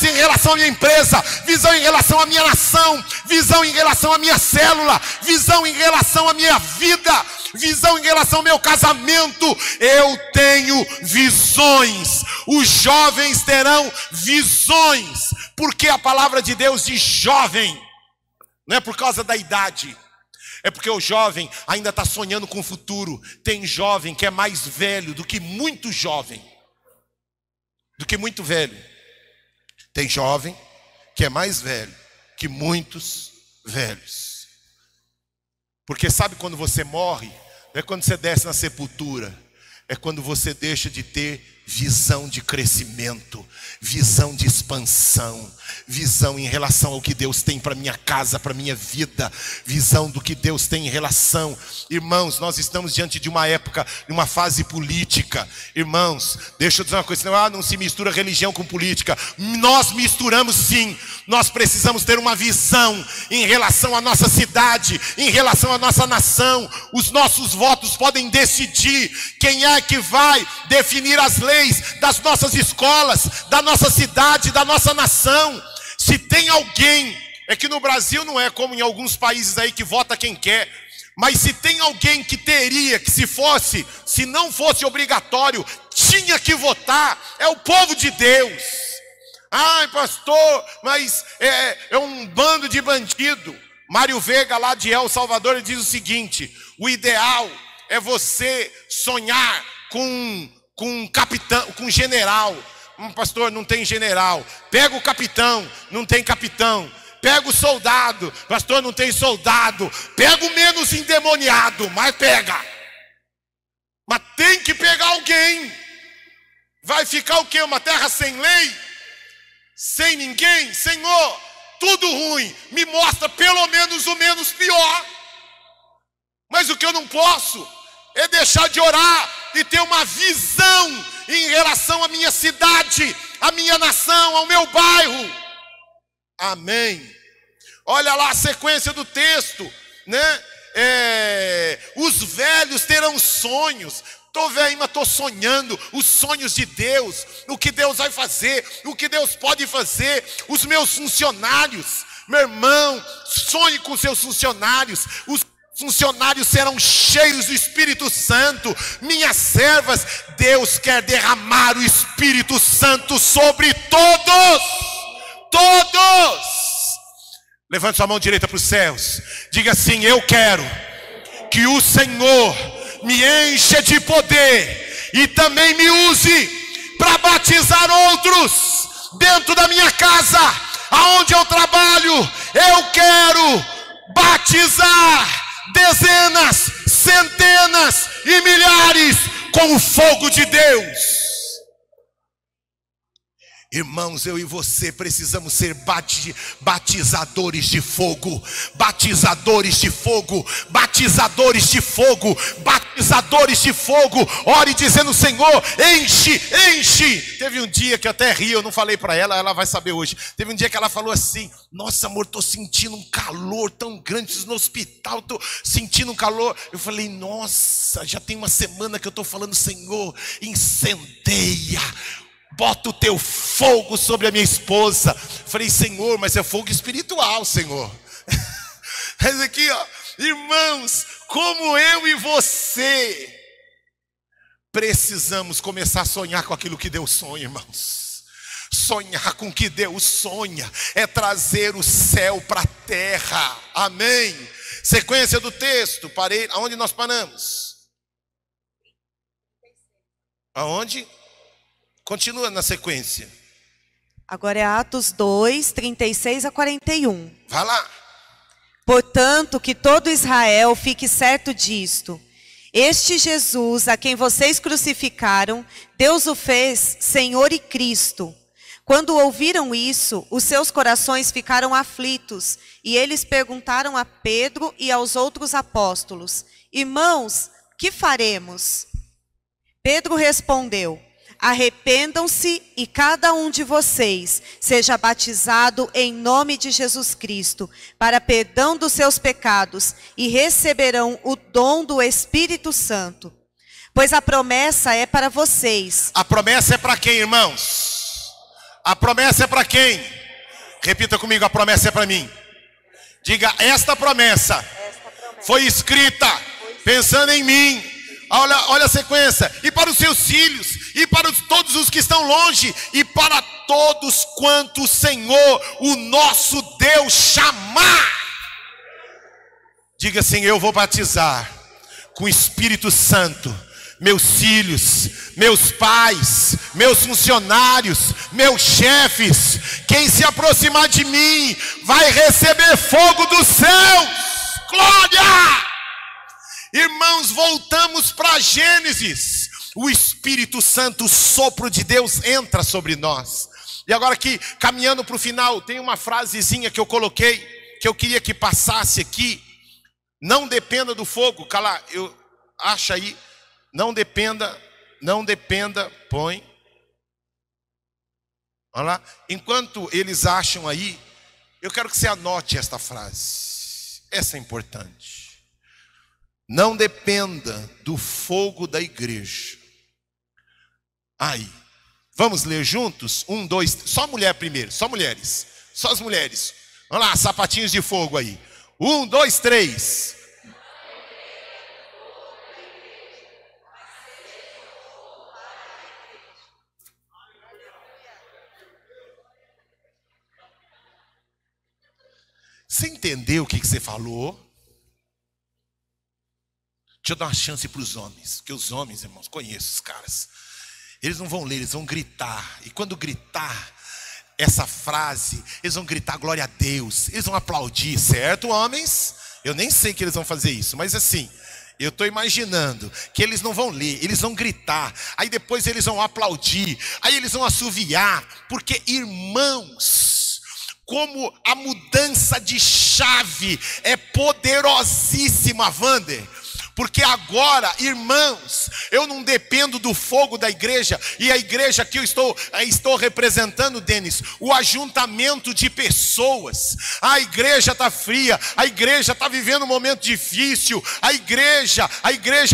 em relação à minha empresa, visão em relação à minha nação, visão em relação à minha célula, visão em relação à minha vida, visão em relação ao meu casamento. Eu tenho visões. Os jovens terão visões, porque a palavra de Deus diz jovem. Não é por causa da idade, é porque o jovem ainda está sonhando com o futuro. Tem jovem que é mais velho do que muito jovem, do que muito velho. Tem jovem que é mais velho que muitos velhos. Porque sabe quando você morre? Não é quando você desce na sepultura, é quando você deixa de ter visão de crescimento, visão de expansão, visão em relação ao que Deus tem para minha casa, para minha vida, visão do que Deus tem em relação. Irmãos, nós estamos diante de uma época, de uma fase política. Irmãos, deixa eu dizer uma coisa, não se mistura religião com política. Nós misturamos sim. Nós precisamos ter uma visão em relação à nossa cidade, em relação à nossa nação. Os nossos votos podem decidir quem é que vai definir as leis das nossas escolas, da nossa cidade, da nossa nação. Se tem alguém, é que no Brasil não é como em alguns países aí que vota quem quer, mas se tem alguém que teria, que se não fosse obrigatório, tinha que votar, é o povo de Deus. Ai, pastor, mas é um bando de bandido. Mário Veiga, lá de El Salvador, ele diz o seguinte: o ideal é você sonhar com um capitão, com um general. Pastor, não tem general. Pega o capitão, não tem capitão. Pega o soldado, pastor, não tem soldado. Pega o menos endemoniado, mas pega. Mas tem que pegar alguém. Vai ficar o quê? Uma terra sem lei? Sem ninguém? Senhor, tudo ruim, me mostra pelo menos o menos pior. Mas o que eu não posso é deixar de orar e ter uma visão em relação à minha cidade, à minha nação, ao meu bairro. Amém. Olha lá a sequência do texto, né? Os velhos terão sonhos. Estou velho, mas estou sonhando os sonhos de Deus, o que Deus vai fazer, o que Deus pode fazer. Os meus funcionários, meu irmão, sonhe com seus funcionários. Os funcionários serão cheios do Espírito Santo. Minhas servas, Deus quer derramar o Espírito Santo sobre todos. Levante sua mão direita para os céus. Diga assim: eu quero que o Senhor me encha de poder e também me use para batizar outros dentro da minha casa, aonde eu trabalho. Eu quero batizar dezenas, centenas e milhares com o fogo de Deus. Irmãos, eu e você precisamos ser batizadores de fogo, batizadores de fogo, batizadores de fogo, batizadores de fogo. Ore dizendo: Senhor, enche, enche. Teve um dia que eu até ri, eu não falei para ela, ela vai saber hoje. Teve um dia que ela falou assim: nossa, amor, estou sentindo um calor tão grande no hospital, estou sentindo um calor. Eu falei: nossa, já tem uma semana que eu estou falando: Senhor, incendeia, bota o teu fogo sobre a minha esposa. Falei: Senhor, mas é fogo espiritual, Senhor. Mas aqui, ó, irmãos, como eu e você precisamos começar a sonhar com aquilo que Deus sonha, irmãos. Sonhar com o que Deus sonha é trazer o céu para a terra. Amém. Sequência do texto, parei, aonde nós paramos? Aonde? Continua na sequência. Agora é Atos 2, 36 a 41. Vai lá. Portanto, que todo Israel fique certo disto. Este Jesus, a quem vocês crucificaram, Deus o fez Senhor e Cristo. Quando ouviram isso, os seus corações ficaram aflitos, e eles perguntaram a Pedro e aos outros apóstolos: Irmãos, que faremos? Pedro respondeu: Arrependam-se e cada um de vocês seja batizado em nome de Jesus Cristo, para perdão dos seus pecados, e receberão o dom do Espírito Santo. Pois a promessa é para vocês. A promessa é para quem, irmãos? A promessa é para quem? Repita comigo, a promessa é para mim. Diga, esta promessa foi escrita pensando em mim. Olha a sequência. E para os seus filhos, e para todos os que estão longe, e para todos quanto o Senhor, o nosso Deus, chamar. Diga assim, eu vou batizar com o Espírito Santo meus filhos, meus pais, meus funcionários, meus chefes. Quem se aproximar de mim vai receber fogo dos céus. Glória! Irmãos, voltamos para Gênesis. O Espírito Santo, o sopro de Deus, entra sobre nós. E agora aqui, caminhando para o final, tem uma frasezinha que eu coloquei, que eu queria que passasse aqui. Não dependa do fogo. Cala, acha aí. Não dependa, põe. Olha lá. Enquanto eles acham aí, eu quero que você anote esta frase. Essa é importante. Não dependa do fogo da igreja. Aí. Vamos ler juntos? 1, 2, só mulher primeiro, só mulheres. Só as mulheres. Vamos lá, sapatinhos de fogo aí. 1, 2, 3. Você entendeu o que você falou? Deixa eu dar uma chance para os homens. Porque os homens, irmãos, conheço os caras. Eles não vão ler, eles vão gritar. E quando gritar essa frase, eles vão gritar glória a Deus. Eles vão aplaudir, certo, homens? Eu nem sei que eles vão fazer isso, mas assim, eu estou imaginando que eles não vão ler, eles vão gritar. Aí depois eles vão aplaudir. Aí eles vão assoviar. Porque, irmãos, como a mudança de chave é poderosíssima, Wander. Porque agora, irmãos, eu não dependo do fogo da igreja. E a igreja que eu estou representando, Denis, o ajuntamento de pessoas. A igreja está fria, a igreja está vivendo um momento difícil. A igreja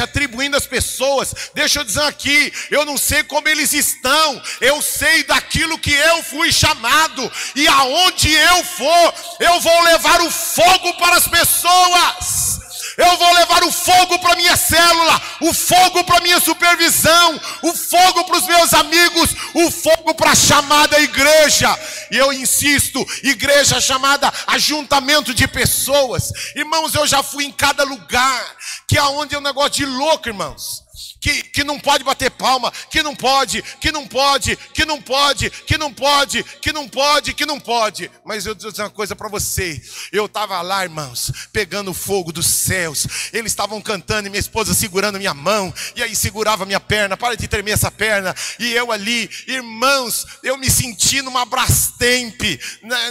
atribuindo as pessoas. Deixa eu dizer aqui, eu não sei como eles estão, eu sei daquilo que eu fui chamado. E aonde eu for, eu vou levar o fogo para as pessoas. Eu vou levar o fogo para minha célula, o fogo para minha supervisão, o fogo para os meus amigos, o fogo para a chamada igreja. E eu insisto, igreja chamada ajuntamento de pessoas. Irmãos, eu já fui em cada lugar, que é onde é um negócio de louco, irmãos. Que não pode bater palma, que não pode. Mas eu vou dizer uma coisa para você. Eu estava lá, irmãos, pegando o fogo dos céus. Eles estavam cantando e minha esposa segurando minha mão. E aí segurava minha perna, para de tremer essa perna. E eu ali, irmãos, eu me senti numa Brastemp.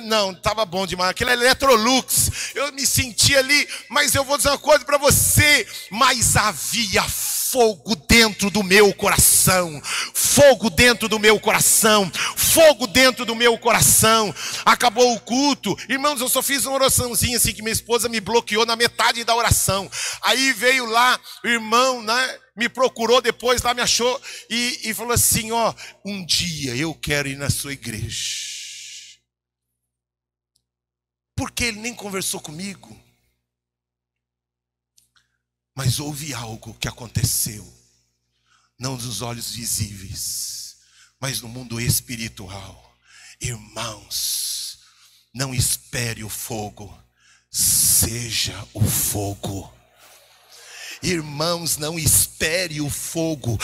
Não, estava bom demais, aquele Electrolux. Eu me senti ali, mas eu vou dizer uma coisa para você. Mas havia fogo dentro do meu coração, fogo dentro do meu coração, fogo dentro do meu coração. Acabou o culto, irmãos, eu só fiz uma oraçãozinha assim, que minha esposa me bloqueou na metade da oração. Aí veio lá o irmão, né, me procurou depois, lá me achou e falou assim, ó, um dia eu quero ir na sua igreja. Porque ele nem conversou comigo. Mas houve algo que aconteceu, não nos olhos visíveis, mas no mundo espiritual. Irmãos, não espere o fogo, seja o fogo. Irmãos, não espere o fogo,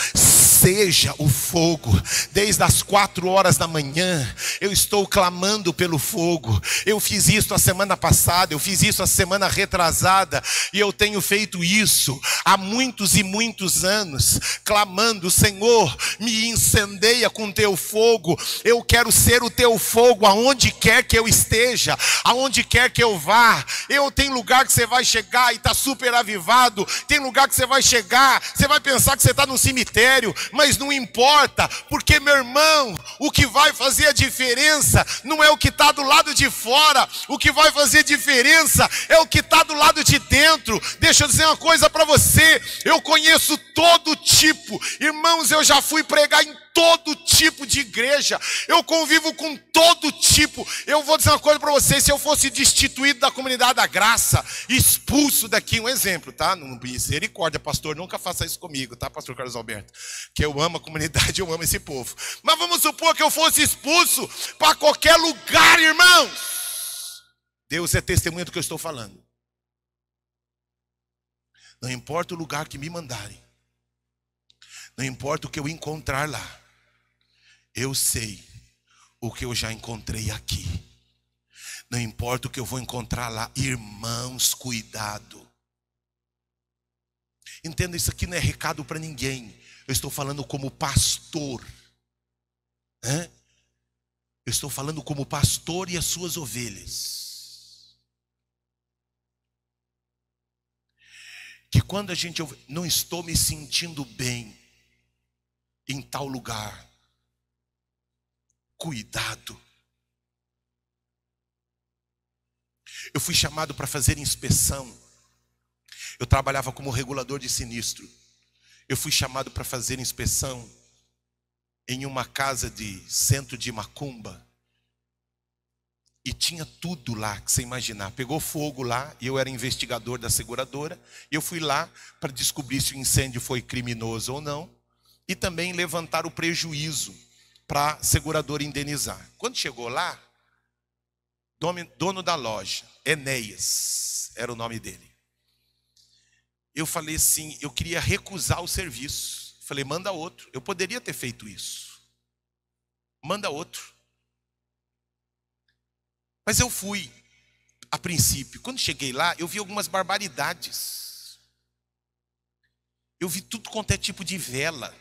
deseja o fogo. Desde as 4 horas da manhã, eu estou clamando pelo fogo. Eu fiz isso a semana passada, eu fiz isso a semana retrasada, e eu tenho feito isso há muitos e muitos anos, clamando: Senhor, me incendeia com teu fogo. Eu quero ser o teu fogo aonde quer que eu esteja, aonde quer que eu vá. Tem lugar que você vai chegar e está super avivado, tem lugar que você vai chegar, você vai pensar que você está no cemitério, mas não importa, porque, meu irmão, o que vai fazer a diferença não é o que está do lado de fora, o que vai fazer diferença é o que está do lado de dentro. Deixa eu dizer uma coisa para você, eu conheço todo tipo, irmãos, eu já fui pregar em todo tipo de igreja, eu convivo com todo tipo. Eu vou dizer uma coisa para vocês: se eu fosse destituído da comunidade da graça, expulso daqui, um exemplo, tá? Não, misericórdia, pastor, nunca faça isso comigo, tá, pastor Carlos Alberto? Que eu amo a comunidade, eu amo esse povo. Mas vamos supor que eu fosse expulso para qualquer lugar, irmãos. Deus é testemunha do que eu estou falando. Não importa o lugar que me mandarem, não importa o que eu encontrar lá, eu sei o que eu já encontrei aqui. Não importa o que eu vou encontrar lá. Irmãos, cuidado. Entenda, isso aqui não é recado para ninguém. Eu estou falando como pastor. Eu estou falando como pastor e as suas ovelhas. Que quando a gente ouve: não estou me sentindo bem em tal lugar, cuidado. Eu fui chamado para fazer inspeção. Eu trabalhava como regulador de sinistro. Eu fui chamado para fazer inspeção em uma casa de centro de macumba. E tinha tudo lá que você imaginar. Pegou fogo lá, e eu era investigador da seguradora. E eu fui lá para descobrir se o incêndio foi criminoso ou não. E também levantar o prejuízo para a seguradora indenizar. Quando chegou lá, dono da loja, Enéas, era o nome dele. Eu falei assim, eu queria recusar o serviço. Falei: manda outro. Eu poderia ter feito isso. Manda outro. Mas eu fui, a princípio. Quando cheguei lá, eu vi algumas barbaridades. Eu vi tudo quanto é tipo de vela.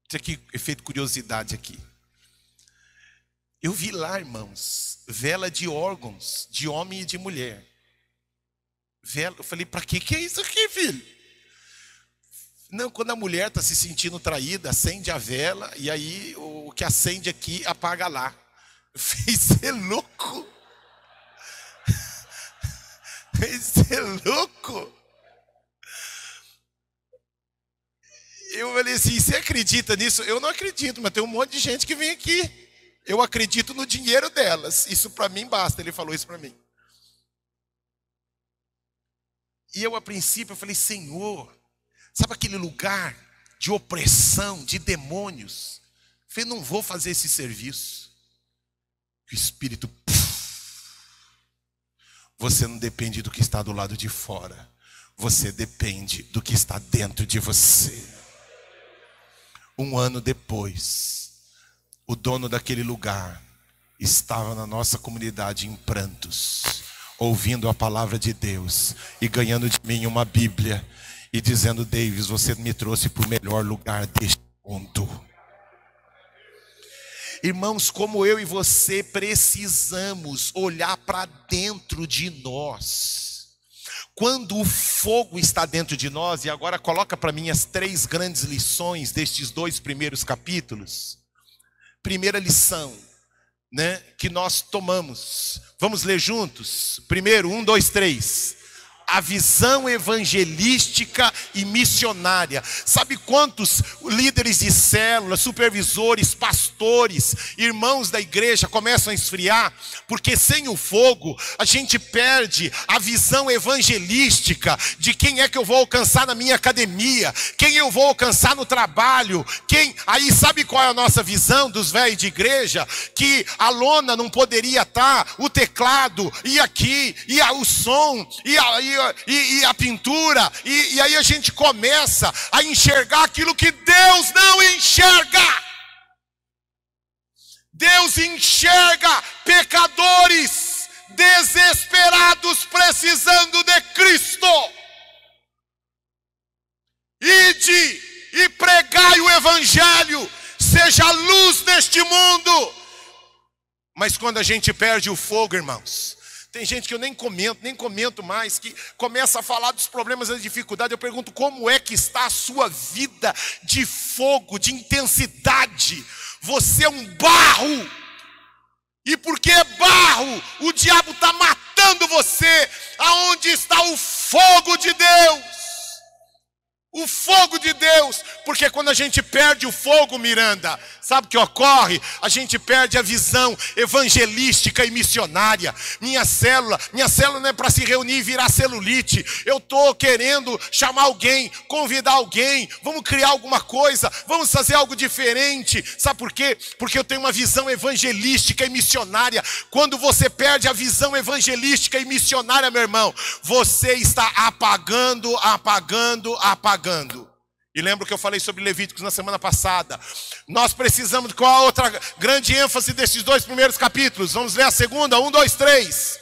Isso aqui, efeito curiosidade aqui. Eu vi lá, irmãos, vela de órgãos, de homem e de mulher. Vela, eu falei: para que é isso aqui, filho? Não, quando a mulher está se sentindo traída, acende a vela, e aí o que acende aqui, apaga lá. Eu falei: você é louco? Você é louco? Eu falei assim: você acredita nisso? Eu não acredito, mas tem um monte de gente que vem aqui. Eu acredito no dinheiro delas. Isso para mim basta. Ele falou isso para mim. E eu, a princípio, eu falei: Senhor, sabe aquele lugar de opressão, de demônios? Eu falei: não vou fazer esse serviço. O Espírito... Você não depende do que está do lado de fora. Você depende do que está dentro de você. Um ano depois, o dono daquele lugar estava na nossa comunidade em prantos, ouvindo a palavra de Deus e ganhando de mim uma Bíblia e dizendo: Davis, você me trouxe para o melhor lugar deste mundo. Irmãos, como eu e você precisamos olhar para dentro de nós. Quando o fogo está dentro de nós, e agora coloca para mim as 3 grandes lições destes 2 primeiros capítulos. Primeira lição, que nós tomamos. Vamos ler juntos? Primeiro, 1, 2, 3. A visão evangelística e missionária. Sabe quantos líderes de célula, supervisores, pastores, irmãos da igreja começam a esfriar? Porque sem o fogo a gente perde a visão evangelística de quem é que eu vou alcançar na minha academia, quem eu vou alcançar no trabalho, aí sabe qual é a nossa visão dos velhos de igreja? Que a lona não poderia estar, o teclado, e aqui, e o som, e e a pintura, e aí a gente começa a enxergar aquilo que Deus não enxerga. Deus enxerga pecadores desesperados precisando de Cristo. Ide e pregai o evangelho, seja a luz neste mundo. Mas quando a gente perde o fogo, irmãos, tem gente que eu nem comento mais, que começa a falar dos problemas e das dificuldades. Eu pergunto, como é que está a sua vida de fogo, de intensidade? Você é um barro, e porque é barro, o diabo está matando você. Aonde está o fogo de Deus? O fogo de Deus, porque quando a gente perde o fogo, Miranda, sabe o que ocorre? A gente perde a visão evangelística e missionária. Minha célula não é para se reunir e virar celulite. Eu estou querendo chamar alguém, convidar alguém, vamos criar alguma coisa, vamos fazer algo diferente. Sabe por quê? Porque eu tenho uma visão evangelística e missionária. Quando você perde a visão evangelística e missionária, meu irmão, você está apagando. E lembra que eu falei sobre Levíticos na semana passada. Nós precisamos, qual a outra grande ênfase desses dois primeiros capítulos? Vamos ler a segunda, 1, 2, 3.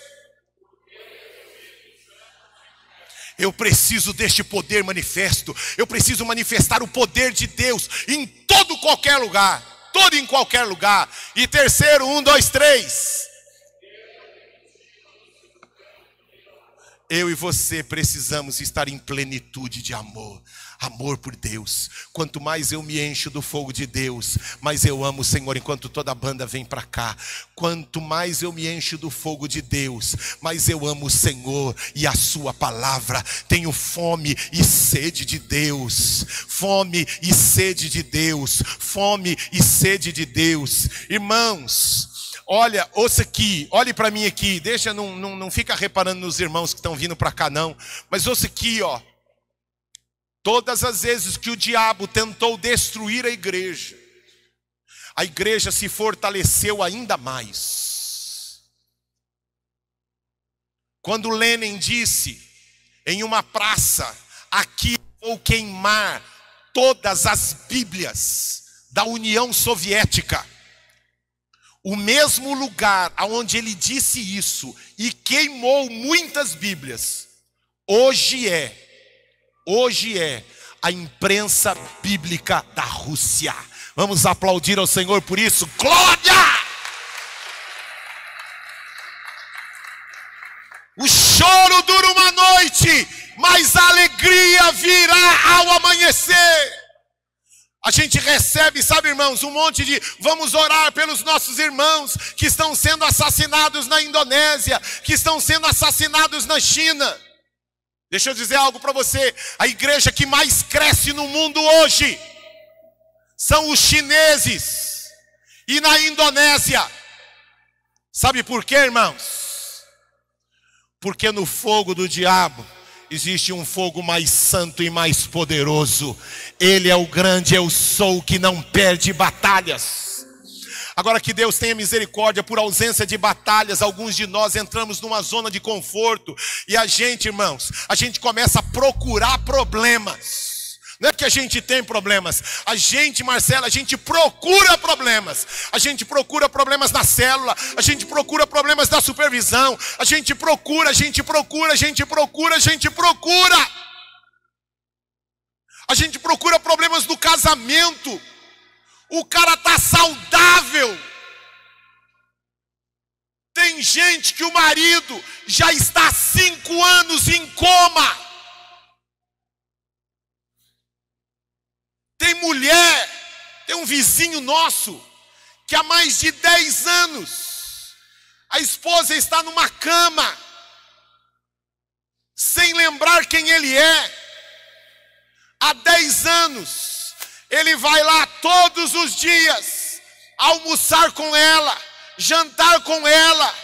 Eu preciso deste poder manifesto. Eu preciso manifestar o poder de Deus em todo qualquer lugar. Todo em qualquer lugar. E terceiro, 1, 2, 3. Eu e você precisamos estar em plenitude de amor. Amor por Deus. Quanto mais eu me encho do fogo de Deus, mais eu amo o Senhor. Enquanto toda a banda vem para cá, quanto mais eu me encho do fogo de Deus, mais eu amo o Senhor e a sua palavra. Tenho fome e sede de Deus. Fome e sede de Deus. Fome e sede de Deus. Irmãos, olha, ouça aqui, olhe para mim aqui. Deixa, não fica reparando nos irmãos que estão vindo para cá não. Mas ouça aqui, ó. Todas as vezes que o diabo tentou destruir a igreja se fortaleceu ainda mais. Quando Lenin disse em uma praça, aqui vou queimar todas as Bíblias da União Soviética, o mesmo lugar onde ele disse isso e queimou muitas Bíblias, hoje é a imprensa bíblica da Rússia. Vamos aplaudir ao Senhor por isso. Glória! O choro dura uma noite, mas a alegria virá ao amanhecer. A gente recebe, sabe, irmãos, um monte de... Vamos orar pelos nossos irmãos que estão sendo assassinados na Indonésia, que estão sendo assassinados na China. Deixa eu dizer algo para você. A igreja que mais cresce no mundo hoje são os chineses e na Indonésia. Sabe por quê, irmãos? Porque no fogo do diabo existe um fogo mais santo e mais poderoso. Ele é o grande eu sou que não perde batalhas. Agora, que Deus tenha misericórdia, por ausência de batalhas, alguns de nós entramos numa zona de conforto. E a gente, irmãos, a gente começa a procurar problemas. Não é que a gente tem problemas. A gente, Marcela, a gente procura problemas. A gente procura problemas na célula. A gente procura problemas na supervisão. A gente procura. A gente procura problemas no casamento. O cara está saudável. Tem gente que o marido já está há 5 anos em coma. Tem mulher, tem um vizinho nosso, que há mais de 10 anos, a esposa está numa cama, sem lembrar quem ele é. Há 10 anos. Ele vai lá todos os dias, almoçar com ela, jantar com ela.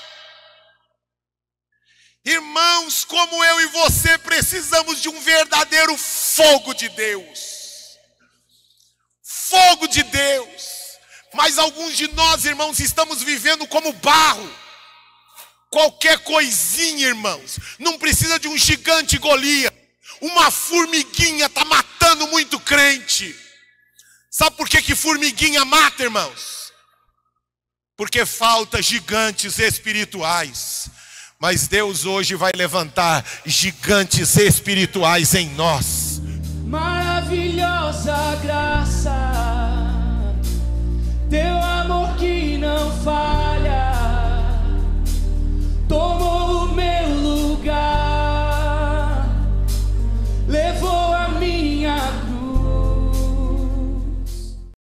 Irmãos, como eu e você precisamos de um verdadeiro fogo de Deus. Fogo de Deus. Mas alguns de nós, irmãos, estamos vivendo como barro, Qualquer coisinha, irmãos. Não precisa de um gigante Golias. Uma formiguinha está matando muito crente. Sabe por que formiguinha mata, irmãos? Porque falta gigantes espirituais. Mas Deus hoje vai levantar gigantes espirituais em nós. Maravilhosa graça.